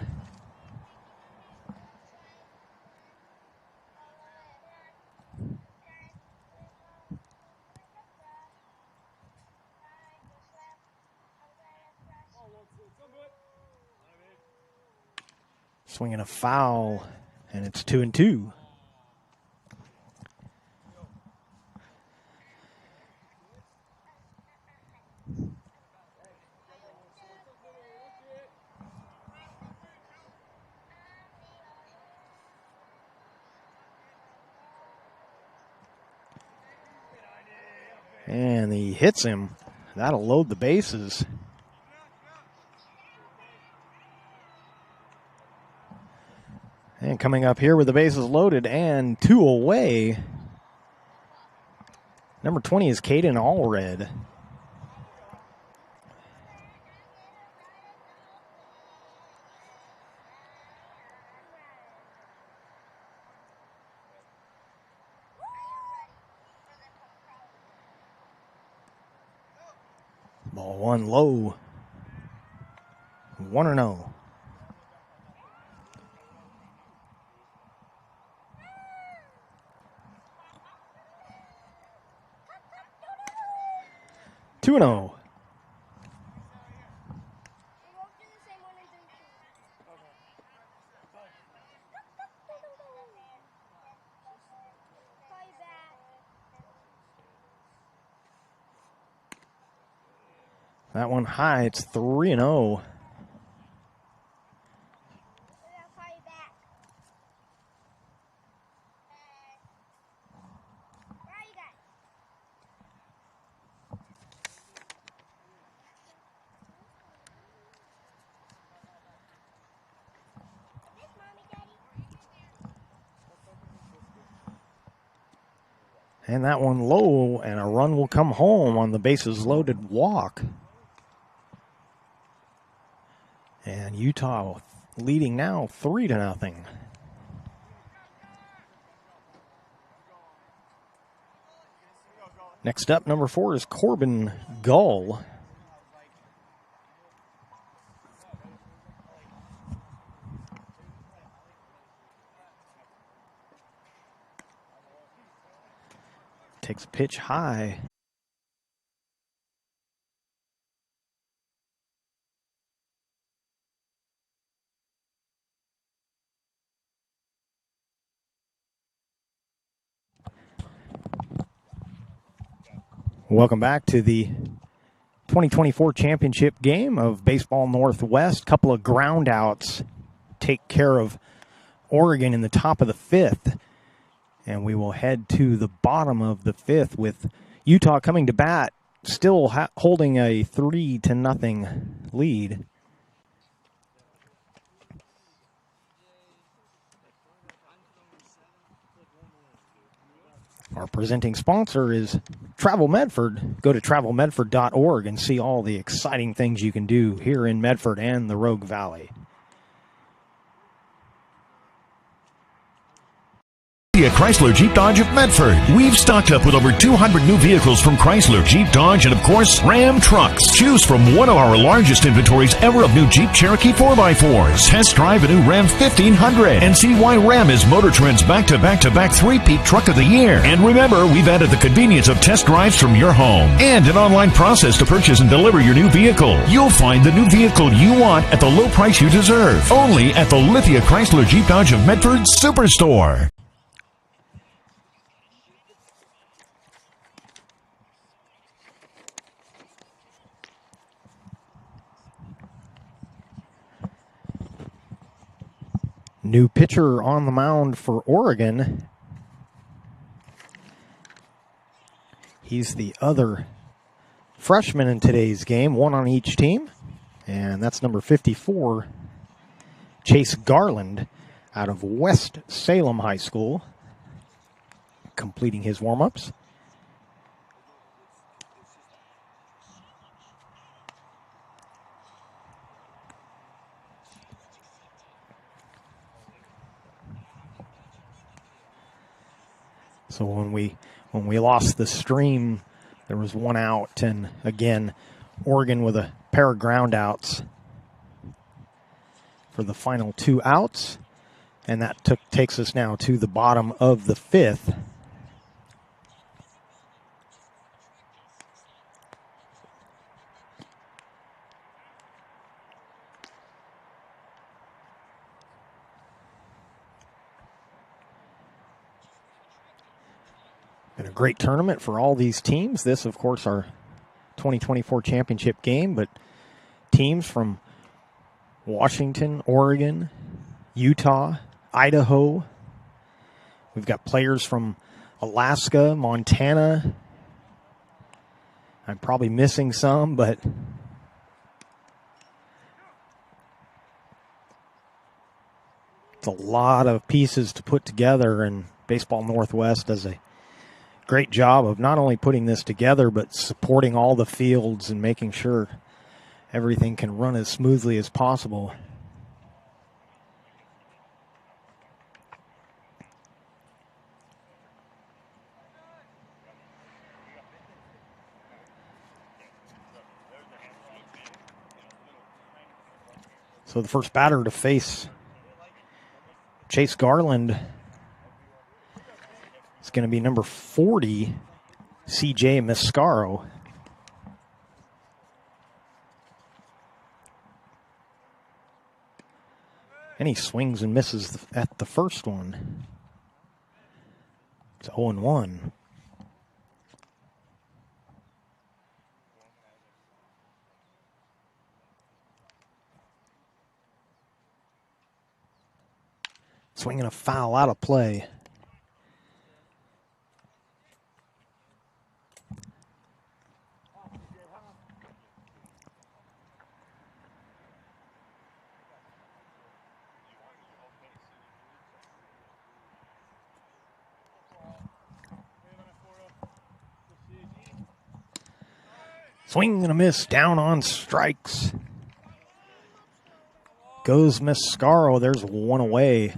Swinging a foul, and it's 2-2. And he hits him. That'll load the bases. And coming up here with the bases loaded and 2 away, number 20 is Caden Allred. Ball 1 low. 1-0. Two and 0. That one high, it's 3-0. And that one low, and a run will come home on the bases loaded walk. And Utah leading now 3-0. Next up, number 4 is Corbin Gull. Takes a pitch high. Welcome back to the 2024 championship game of Baseball Northwest. Couple of ground outs take care of Oregon in the top of the 5th. And we will head to the bottom of the 5th with Utah coming to bat, still holding a 3-0 lead. Our presenting sponsor is Travel Medford. Go to travelmedford.org and see all the exciting things you can do here in Medford and the Rogue Valley. Chrysler Jeep Dodge of Medford. We've stocked up with over 200 new vehicles from Chrysler, Jeep Dodge, and of course, Ram Trucks. Choose from one of our largest inventories ever of new Jeep Cherokee 4x4s. Test drive a new Ram 1500 and see why Ram is Motor Trend's back-to-back-to-back three-peat truck of the year. And remember, we've added the convenience of test drives from your home and an online process to purchase and deliver your new vehicle. You'll find the new vehicle you want at the low price you deserve. Only at the Lithia Chrysler Jeep Dodge of Medford Superstore. New pitcher on the mound for Oregon. He's the other freshman in today's game, one on each team. And that's number 54, Chase Garland, out of West Salem High School, completing his warm-ups. So when we lost the stream, there was one out, and again, Oregon with a pair of ground outs for the final 2 outs, and that takes us now to the bottom of the 5th. Been a great tournament for all these teams. This, of course, our 2024 championship game, but teams from Washington, Oregon, Utah, Idaho. We've got players from Alaska, Montana. I'm probably missing some, but it's a lot of pieces to put together, and Baseball Northwest does a great job of not only putting this together, but supporting all the fields and making sure everything can run as smoothly as possible. So the first batter to face Chase Garland is going to be number 40, CJ Mascaro. And he swings and misses at the first one. It's 0-1. Swinging a foul out of play. Swing and a miss, down on strikes. Goes Mascaro. There's one away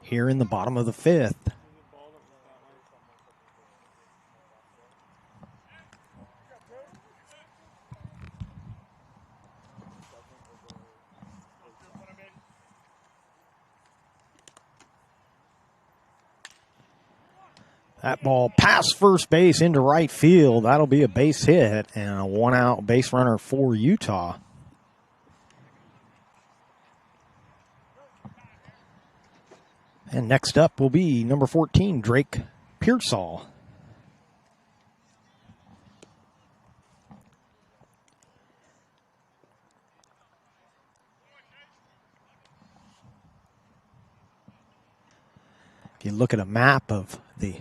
here in the bottom of the fifth. That ball past first base into right field. That'll be a base hit and a one-out base runner for Utah. And next up will be number 14, Drake Pearsall. If you look at a map of the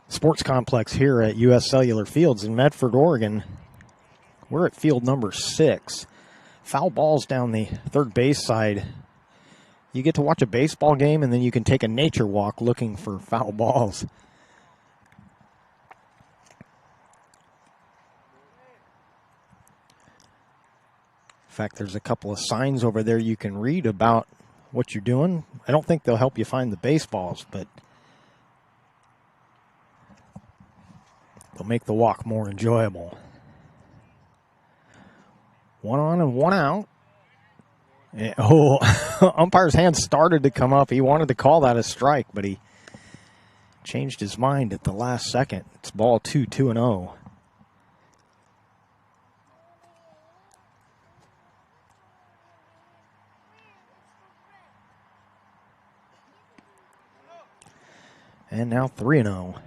sports complex here at U.S. Cellular Fields in Medford, Oregon, we're at field number 6. Foul balls down the third base side. You get to watch a baseball game, and then you can take a nature walk looking for foul balls. In fact, there's a couple of signs over there you can read about what you're doing. I don't think they'll help you find the baseballs, but they'll make the walk more enjoyable. One on and one out. Oh, umpire's hand started to come up. He wanted to call that a strike, but he changed his mind at the last second. It's ball 2, 2-0. And now 3-0.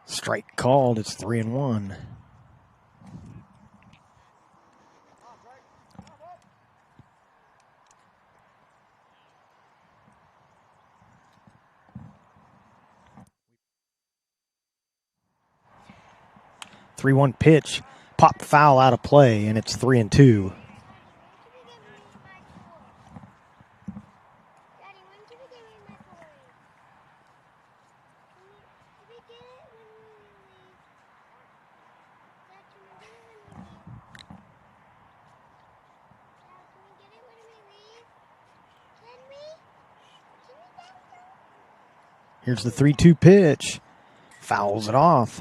Strike called. It's 3-1. Three-one pitch, pop foul out of play, and it's 3-2. Here's the 3-2 pitch. Fouls it off.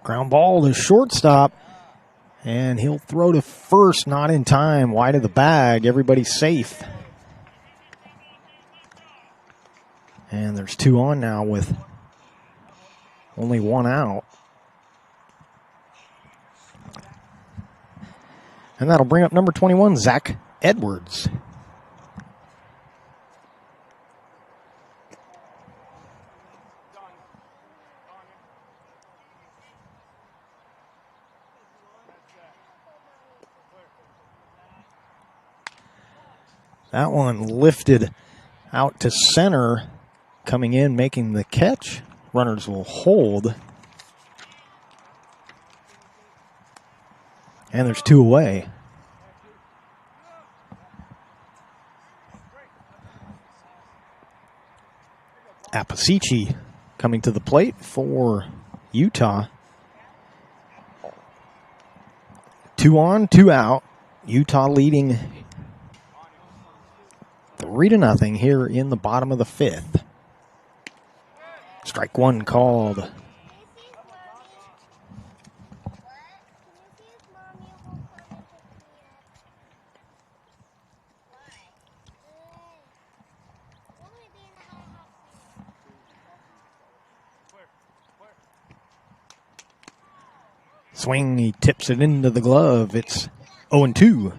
Ground ball to shortstop. And he'll throw to first, not in time, wide of the bag. Everybody's safe. And there's 2 on now with only 1 out. And that'll bring up number 21, Zach Edwards. That one lifted out to center, coming in, making the catch. Runners will hold. And there's 2 away. Apasici coming to the plate for Utah. 2 on, 2 out. Utah leading 3-0 here in the bottom of the 5th. Strike 1 called. Swing, he tips it into the glove. It's 0-2.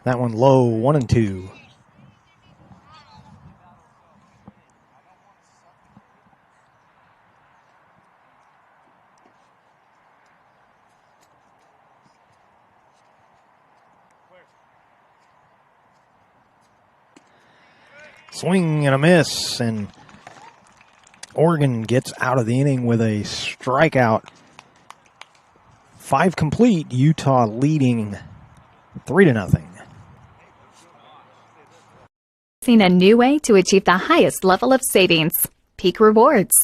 That one low, 1-2. Swing and a miss, and Oregon gets out of the inning with a strikeout. 5 complete, Utah leading 3-0. Seen a new way to achieve the highest level of savings. Peak Rewards.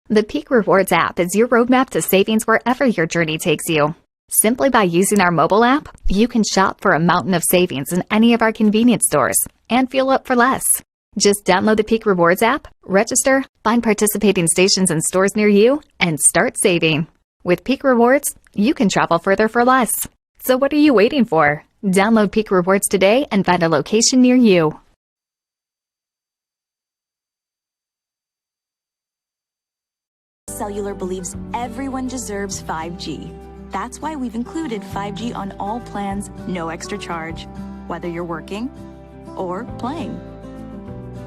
The Peak Rewards app is your roadmap to savings wherever your journey takes you. Simply by using our mobile app, you can shop for a mountain of savings in any of our convenience stores and fuel up for less. Just download the Peak Rewards app, register, find participating stations and stores near you, and start saving. With Peak Rewards, you can travel further for less. So what are you waiting for? Download Peak Rewards today and find a location near you. Cellular believes everyone deserves 5G. That's why we've included 5G on all plans, no extra charge, whether you're working or playing.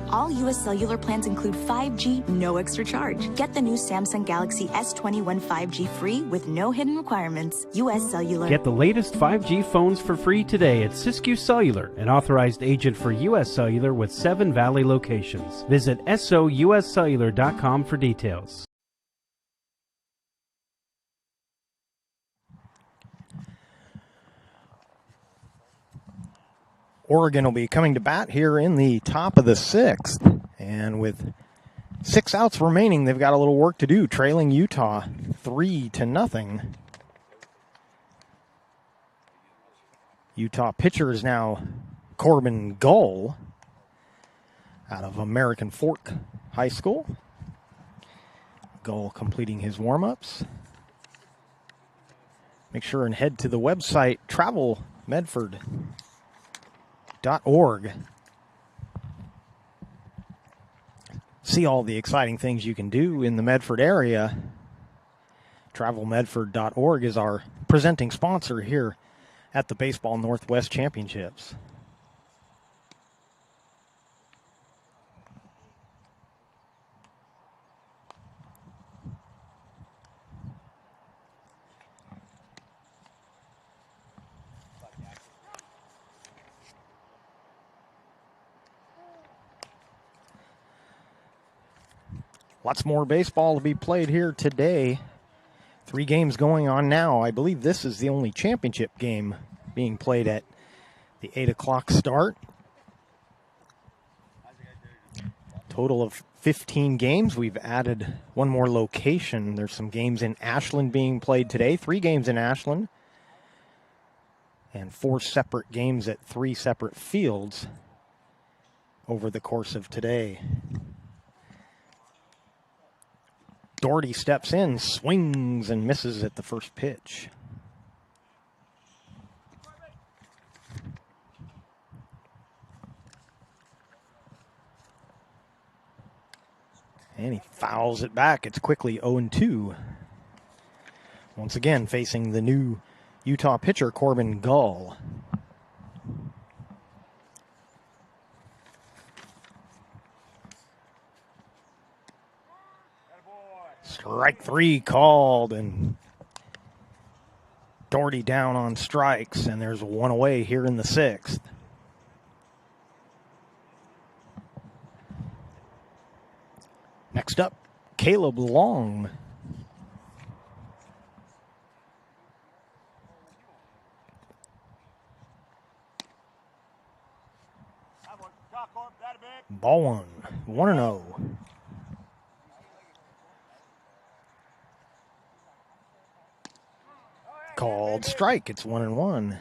All U.S. Cellular plans include 5G, no extra charge. Get the new Samsung Galaxy S21 5G free with no hidden requirements. U.S. Cellular. Get the latest 5G phones for free today at Siskiyou Cellular, an authorized agent for U.S. Cellular with 7 Valley locations. Visit souscellular.com for details. Oregon will be coming to bat here in the top of the 6th. And with 6 outs remaining, they've got a little work to do, trailing Utah 3-0. Utah pitcher is now Corbin Gull out of American Fork High School. Gull completing his warm-ups. Make sure and head to the website travelmedford.org. See all the exciting things you can do in the Medford area. TravelMedford.org is our presenting sponsor here at the Baseball Northwest Championships. Lots more baseball to be played here today. 3 games going on now. I believe this is the only championship game being played at the 8 o'clock start. Total of 15 games. We've added one more location. There's some games in Ashland being played today. 3 games in Ashland. And 4 separate games at 3 separate fields over the course of today. Doherty steps in, swings and misses at the first pitch. And he fouls it back. It's quickly 0-2. Once again, facing the new Utah pitcher, Corbin Gull. Strike 3 called, and Doherty down on strikes, and there's 1 away here in the 6th. Next up, Caleb Long. Ball 1-0. Called strike. It's 1-1.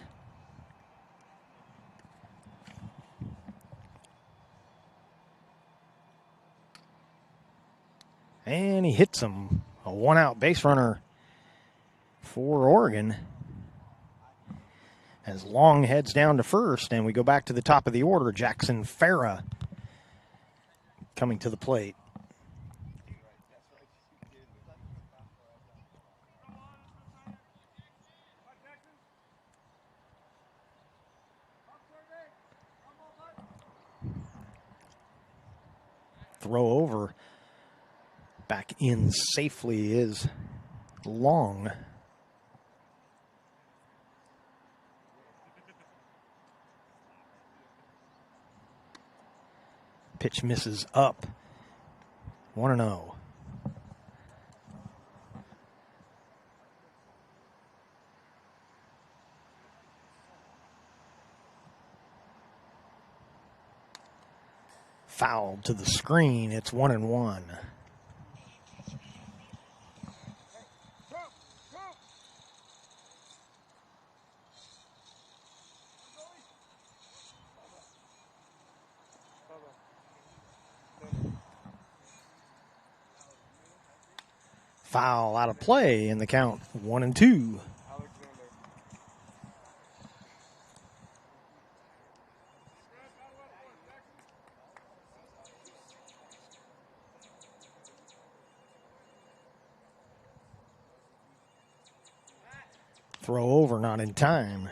And he hits him. A 1-out base runner for Oregon. As Long heads down to first, and we go back to the top of the order. Jackson Farah coming to the plate. Throw over. Back in safely is Long. Pitch misses up. 1-0. Foul to the screen. It's 1-1. Foul out of play in the count. 1-2. Throw over, not in time.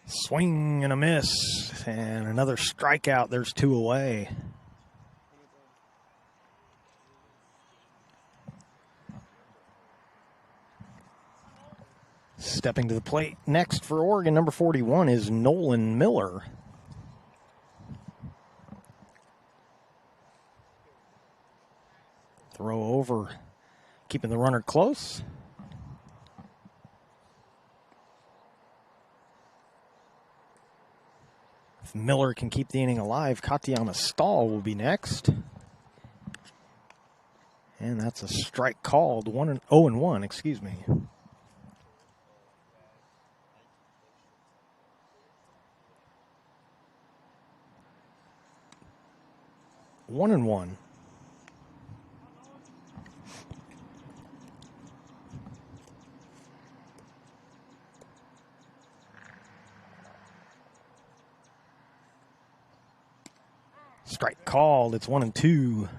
Swing and a miss, and another strikeout. There's 2 away. Stepping to the plate next for Oregon, number 41 is Nolan Miller. Throw over, keeping the runner close. If Miller can keep the inning alive, Katayama Stahl will be next. And that's a strike called. 0-1, excuse me. One and one. Strike called. It's 1-2.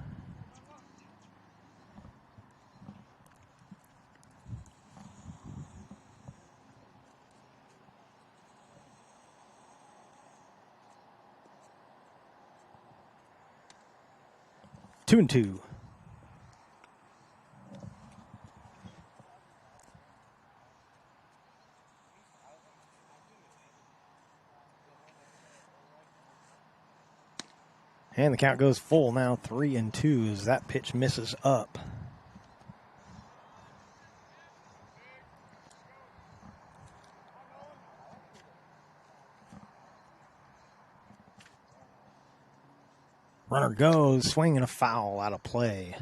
Two and two. And the count goes full now, 3-2 as that pitch misses up. Runner goes, swing and a foul out of play.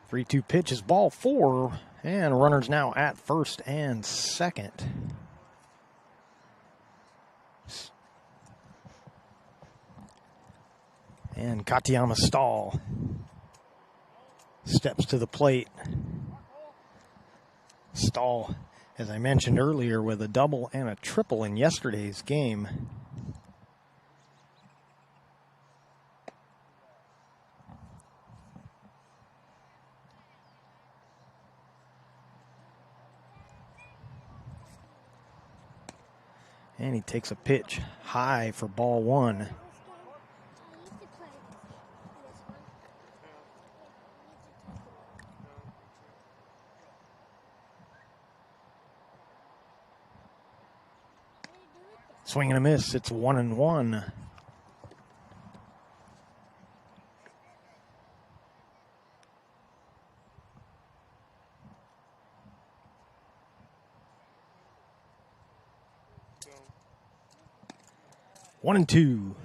Three-two pitch is ball four, and runners now at first and second. And Katayama Stahl steps to the plate. Stahl, as I mentioned earlier, with a double and a triple in yesterday's game. And he takes a pitch high for ball one. Swing and a miss. It's 1-1. 1-2.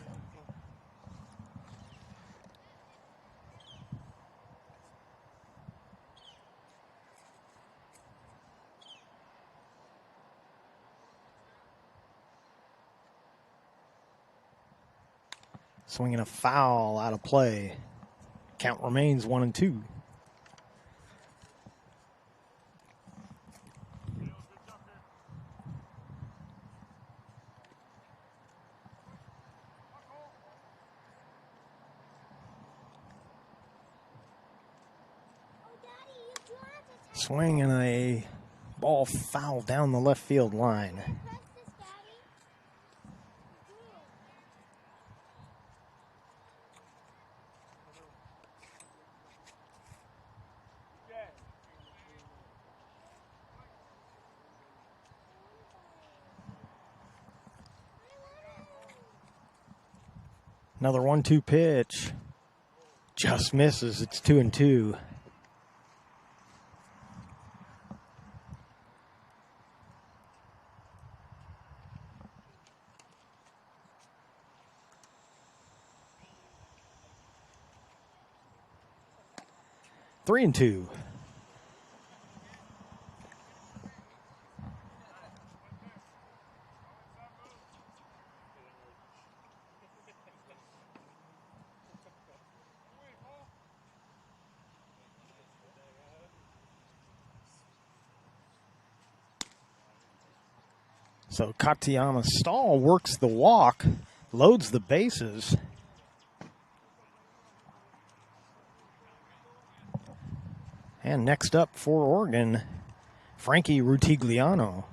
Swinging a foul out of play. Count remains 1-2. Swinging a ball foul down the left field line. Another 1-2 pitch. Just misses. It's 2-2. Three and two. So Katayama Stahl works the walk, loads the bases. And next up for Oregon, Frankie Rutigliano.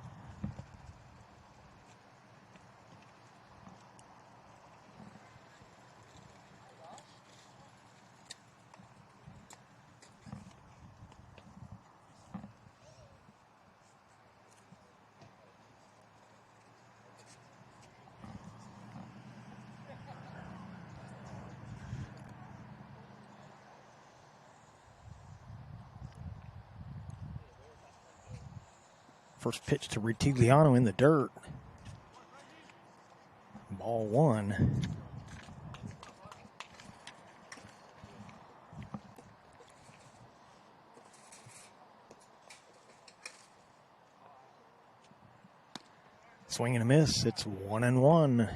First pitch to Rutigliano in the dirt. Ball one. Swing and a miss. It's 1-1.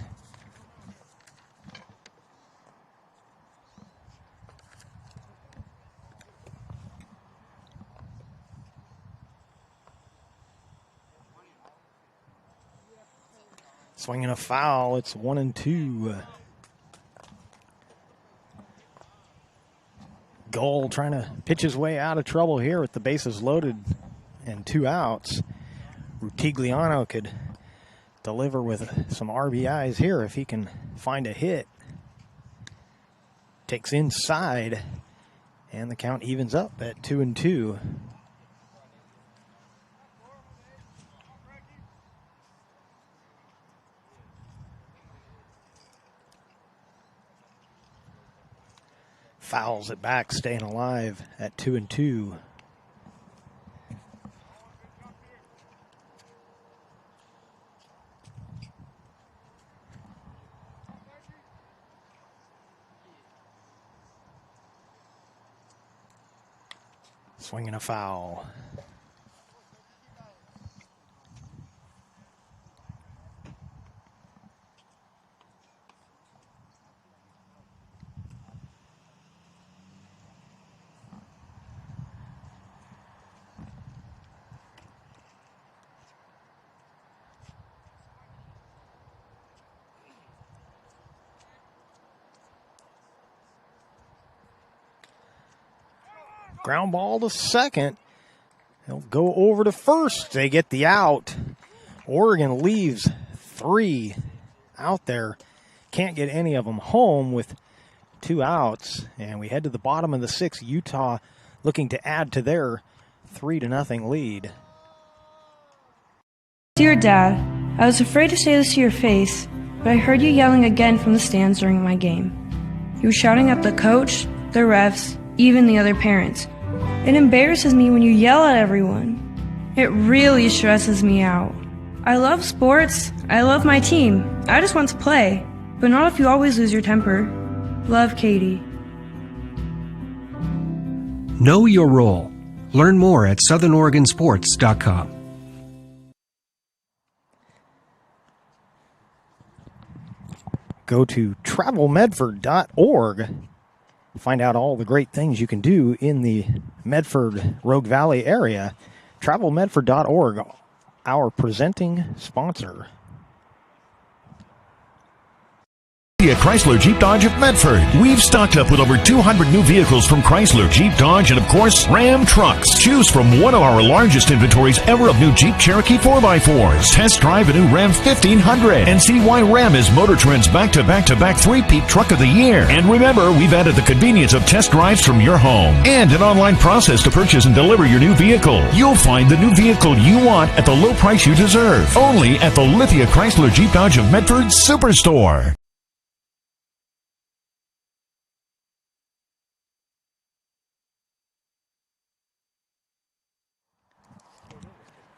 Swinging a foul, it's 1-2. Goal trying to pitch his way out of trouble here with the bases loaded and 2 outs. Rutigliano could deliver with some RBIs here if he can find a hit. Takes inside, and the count evens up at 2-2. Fouls it back, staying alive at 2-2. Swinging a foul. Ground ball to second. They'll go over to first. They get the out. Oregon leaves 3 out there. Can't get any of them home with 2 outs. And we head to the bottom of the 6th. Utah looking to add to their 3-0 lead. Dear Dad, I was afraid to say this to your face, but I heard you yelling again from the stands during my game. You were shouting at the coach, the refs, even the other parents. It embarrasses me when you yell at everyone. It really stresses me out. I love sports. I love my team. I just want to play. but not if you always lose your temper. Love, Katie. Know your role. Learn more at southernoregonsports.com. Go to travelmedford.org. Find out all the great things you can do in the Medford Rogue Valley area. Travelmedford.org, our presenting sponsor. Chrysler Jeep Dodge of Medford. We've stocked up with over 200 new vehicles from Chrysler, Jeep Dodge, and of course, Ram Trucks. Choose from one of our largest inventories ever of new Jeep Cherokee 4x4s. Test drive a new Ram 1500 and see why Ram is Motor Trend's back-to-back-to-back three-peat truck of the year. And remember, we've added the convenience of test drives from your home and an online process to purchase and deliver your new vehicle. You'll find the new vehicle you want at the low price you deserve. Only at the Lithia Chrysler Jeep Dodge of Medford Superstore.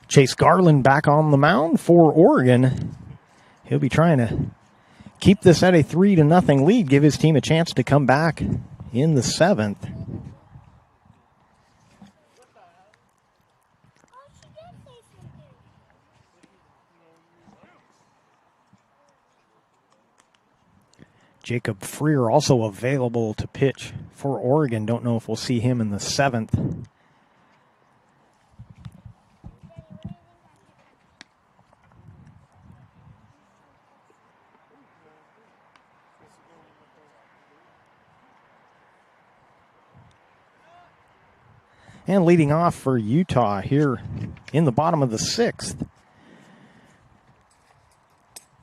Chase Garland back on the mound for Oregon. He'll be trying to keep this at a 3-0 lead, give his team a chance to come back in the 7th. Jacob Freer also available to pitch for Oregon. Don't know if we'll see him in the 7th. And leading off for Utah here in the bottom of the 6th,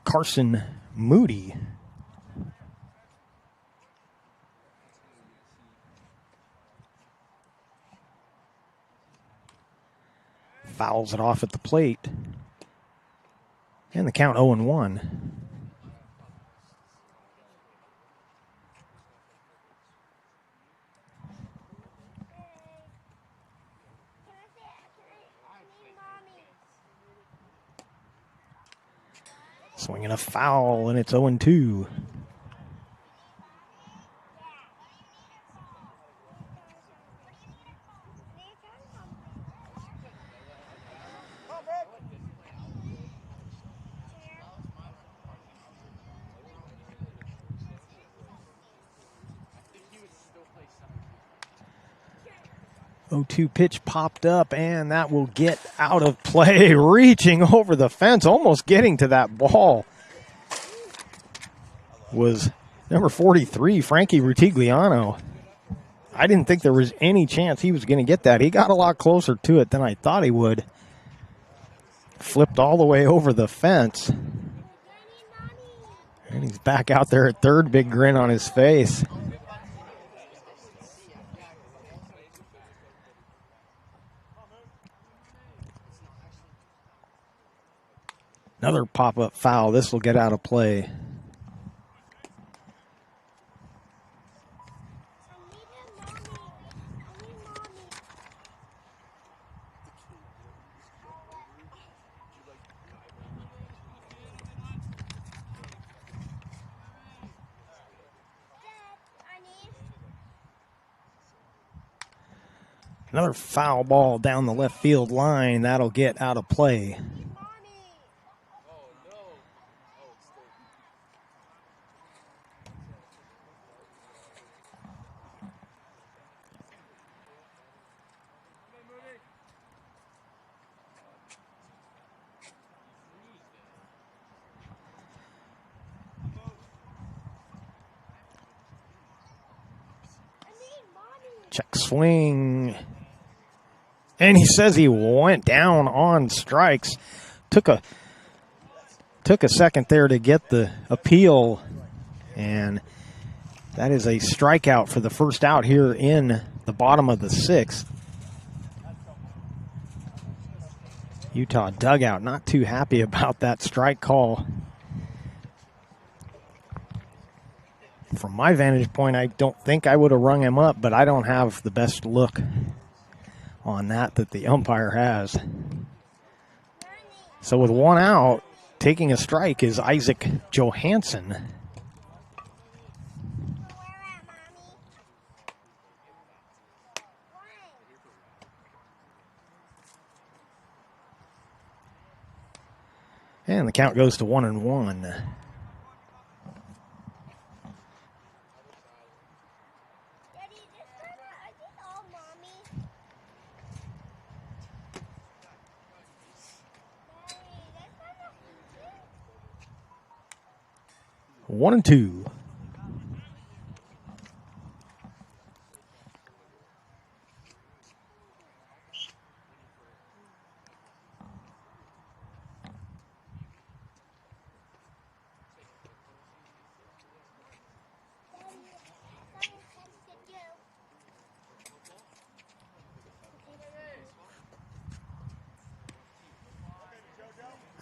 Carson Moody. Fouls it off at the plate. And the count 0-1. Swinging a foul, and it's 0-2. Pitch popped up, and that will get out of play, reaching over the fence, almost getting to that ball, was number 43, Frankie Rutigliano. I didn't think there was any chance he was going to get that. He got a lot closer to it than I thought he would. Flipped all the way over the fence. And he's back out there at third, big grin on his face. Another pop-up foul. This will get out of play. Another foul ball down the left field line. That'll get out of play. Check swing. And he says he went down on strikes. Took a second there to get the appeal. And that is a strikeout for the first out here in the bottom of the 6th. Utah dugout not too happy about that strike call. From my vantage point, I don't think I would have rung him up, but I don't have the best look on that the umpire has. So with one out, taking a strike is Isaac Johansson. And the count goes to 1-1. One and two.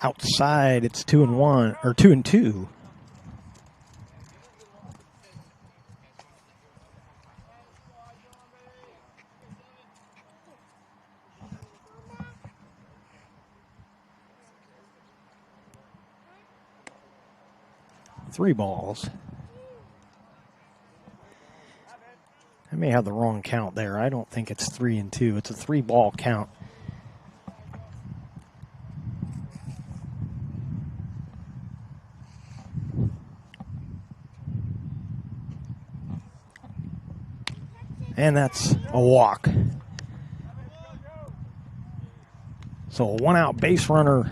Outside, it's 2-1 or 2-2. Three balls. I may have the wrong count there. I don't think it's 3-2. It's a 3-ball count. And that's a walk. So a one-out base runner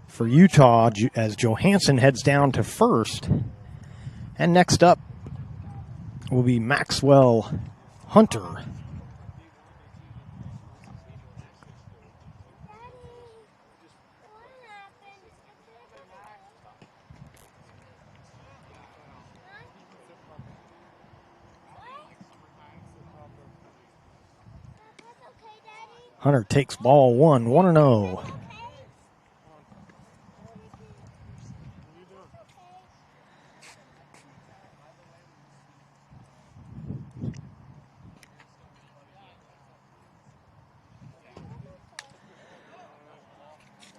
for Utah as Johansson heads down to first. And next up will be Maxwell Hunter. Hunter takes ball one, 1-0.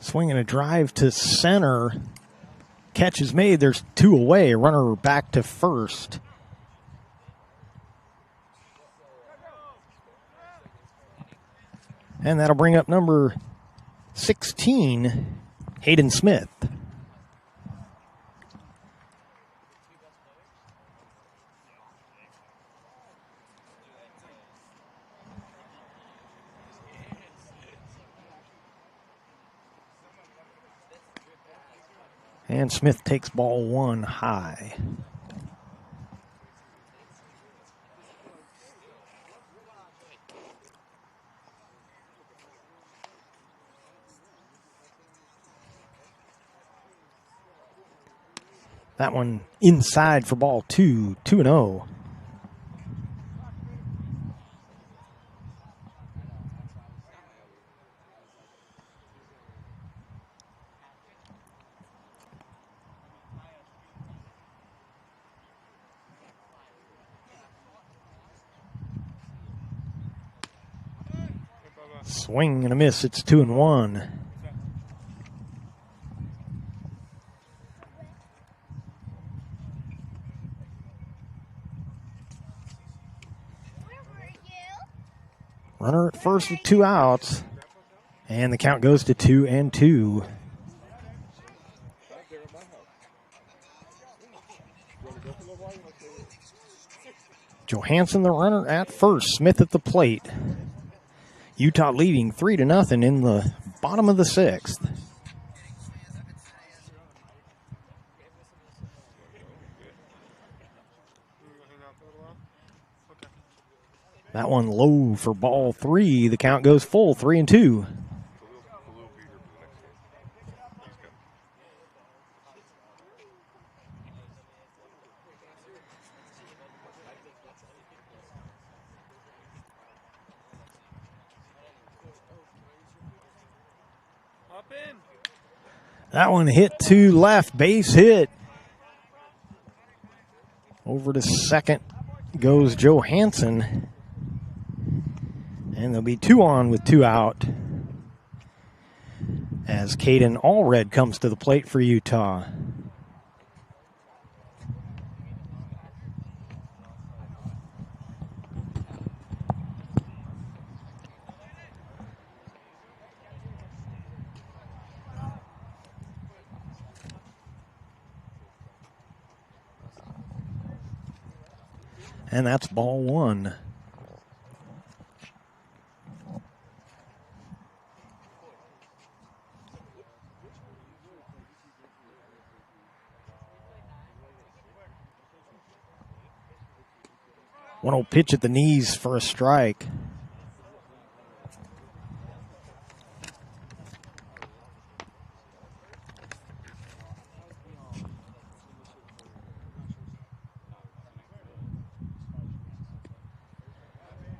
Swinging a drive to center. Catch is made. There's two away. Runner back to first. And that'll bring up number 16, Hayden Smith. And Smith takes ball one high. That one inside for ball two, 2-0. Swing and a miss. It's 2-1. Runner at first with two outs. And the count goes to 2-2. Johansson, the runner at first. Smith at the plate. Utah leading 3-0 in the bottom of the sixth. That one low for ball three. The count goes full, 3-2. That one hit to left, base hit. Over to second goes Johansson. And there'll be two on with two out as Caden Allred comes to the plate for Utah. And that's ball one. One will pitch at the knees for a strike.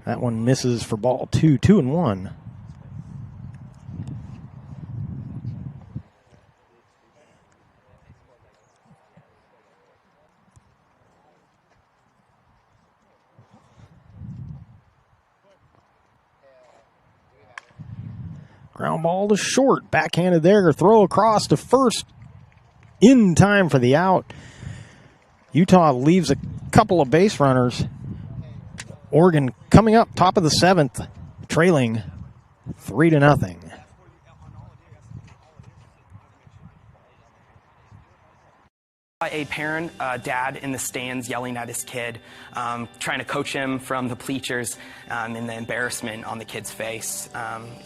That one misses for ball two, 2-1. Ground ball to short, backhanded there, throw across to first in time for the out. Utah leaves a couple of base runners. Oregon coming up top of the seventh, trailing 3-0. A parent, dad in the stands yelling at his kid, trying to coach him from the bleachers, and the embarrassment on the kid's face.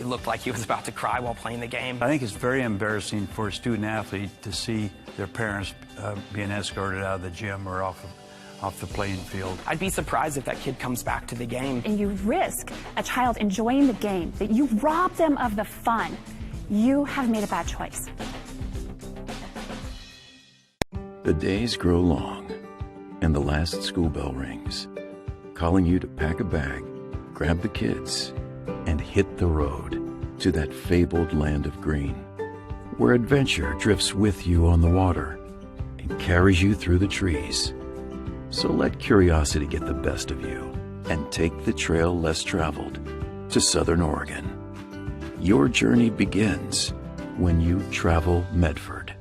It looked like he was about to cry while playing the game. I think it's very embarrassing for a student athlete to see their parents being escorted out of the gym or off the playing field. I'd be surprised if that kid comes back to the game. And you risk a child enjoying the game, that you rob them of the fun. You have made a bad choice. The days grow long, and the last school bell rings, calling you to pack a bag, grab the kids, and hit the road to that fabled land of green, where adventure drifts with you on the water and carries you through the trees. So let curiosity get the best of you and take the trail less traveled to Southern Oregon. Your journey begins when you travel Medford.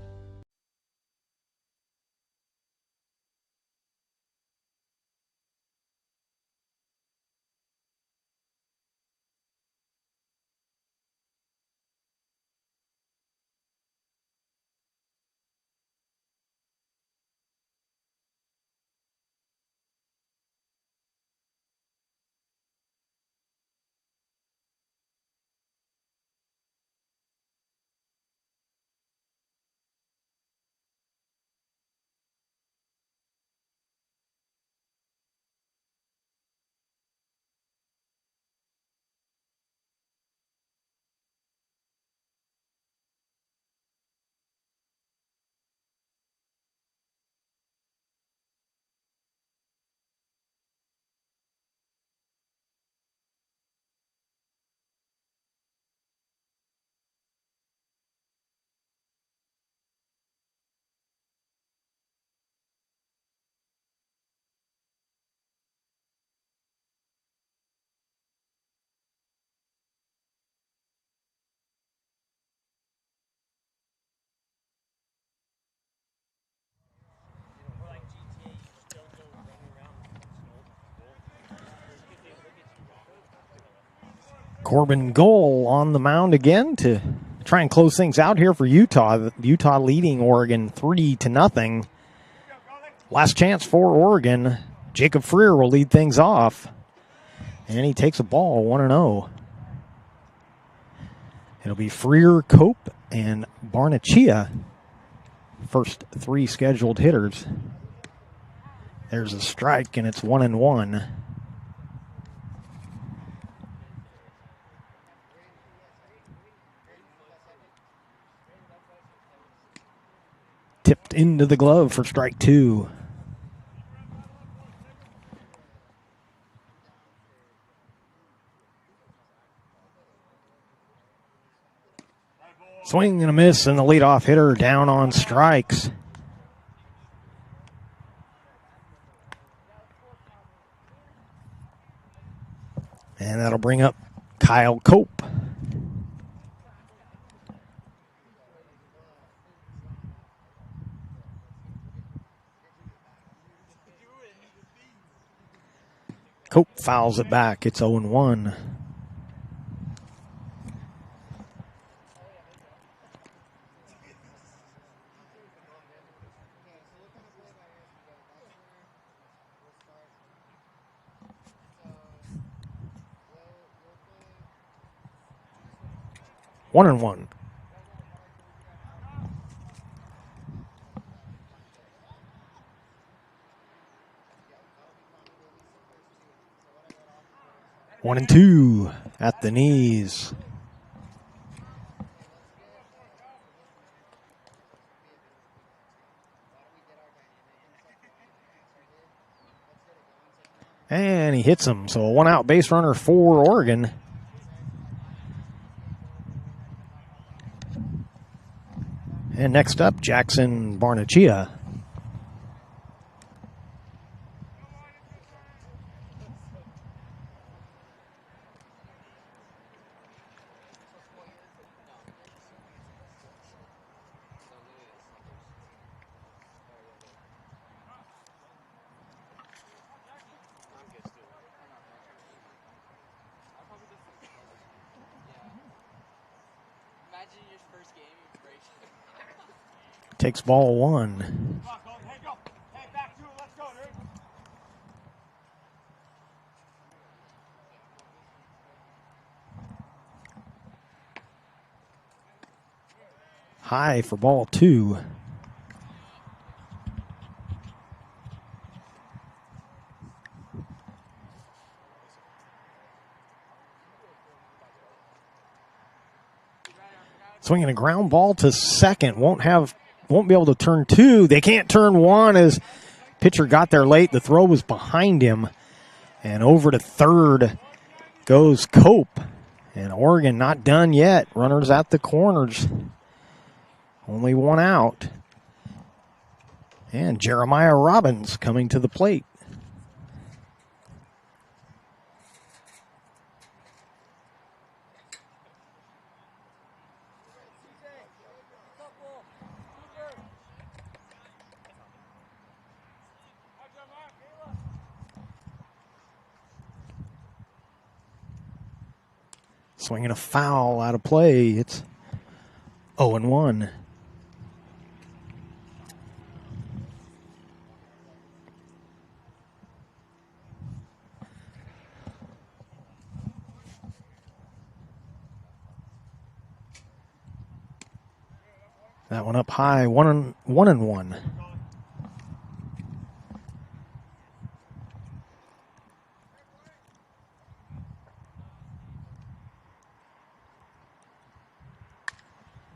Corbin Goal on the mound again to try and close things out here for Utah. Utah leading Oregon 3-0. Last chance for Oregon. Jacob Freer will lead things off. And he takes a ball, 1-0. It'll be Freer, Cope, and Barnechea. First three scheduled hitters. There's a strike, and it's 1-1. Tipped into the glove for strike two. Swing and a miss, and the leadoff hitter down on strikes. And that'll bring up Kyle Cope. Cope fouls it back. It's 0-1. 1-1. One and two at the knees. And he hits him. So a one-out base runner for Oregon. And next up, Jackson Barnechea. Takes ball one. High for ball two. Swinging a ground ball to second. Won't be able to turn two. They can't turn one as pitcher got there late. The throw was behind him. And over to third goes Cope. And Oregon not done yet. Runners at the corners. Only one out. And Jeremiah Robbins coming to the plate. Swinging a foul out of play. It's 0-1. That one up high, 1-1.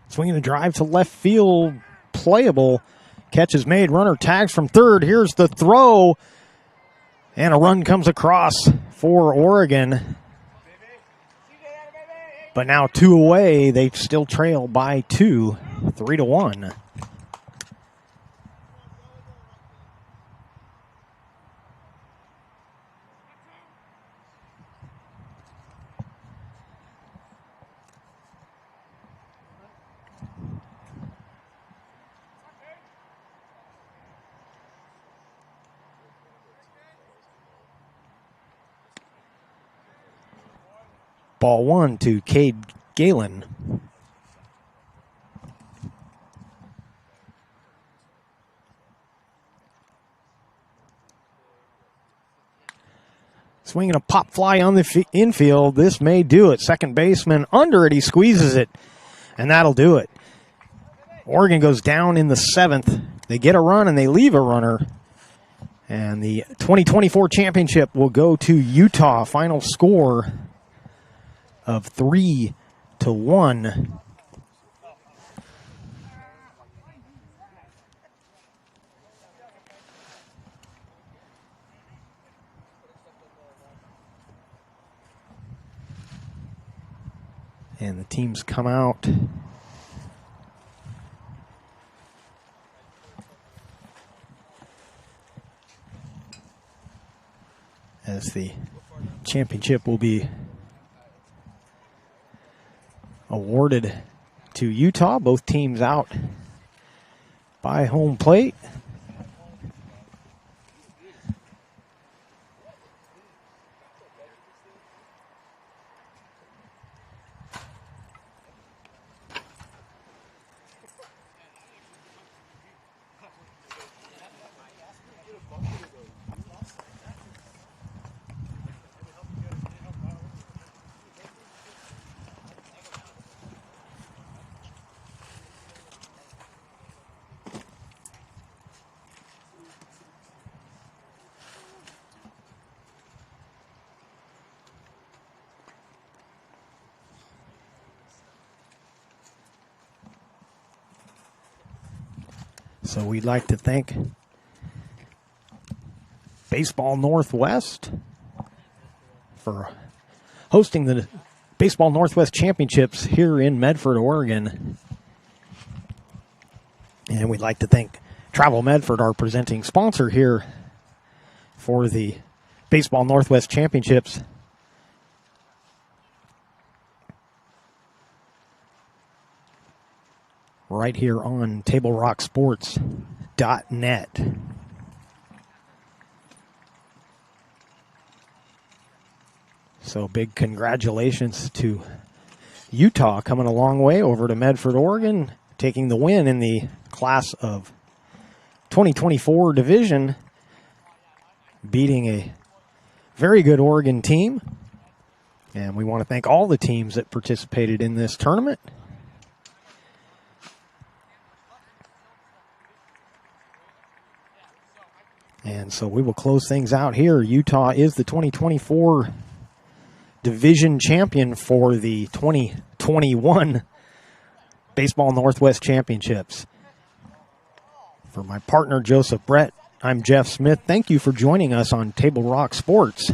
Swinging a drive to left field, playable. Catch is made, runner tags from third. Here's the throw, and a run comes across for Oregon. But now two away, they still trail by two, 3-1. Ball one to Cade Galen. Swinging a pop fly on the infield. This may do it. Second baseman under it. He squeezes it, and that'll do it. Oregon goes down in the seventh. They get a run, and they leave a runner. And the 2024 championship will go to Utah. Final score of 3-1. And the teams come out. As the championship will be awarded to Utah. Both teams out by home plate. So we'd like to thank Baseball Northwest for hosting the Baseball Northwest Championships here in Medford, Oregon. And we'd like to thank Travel Medford, our presenting sponsor here for the Baseball Northwest Championships. Right here on TableRockSports.net. So big congratulations to Utah coming a long way over to Medford, Oregon, taking the win in the class of 2024 division, beating a very good Oregon team. And we want to thank all the teams that participated in this tournament. And so we will close things out here. Utah is the 2024 division champion for the 2021 Baseball Northwest Championships. For my partner, Joseph Brett, I'm Jeff Smith. Thank you for joining us on Table Rock Sports.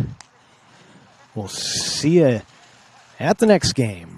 We'll see you at the next game.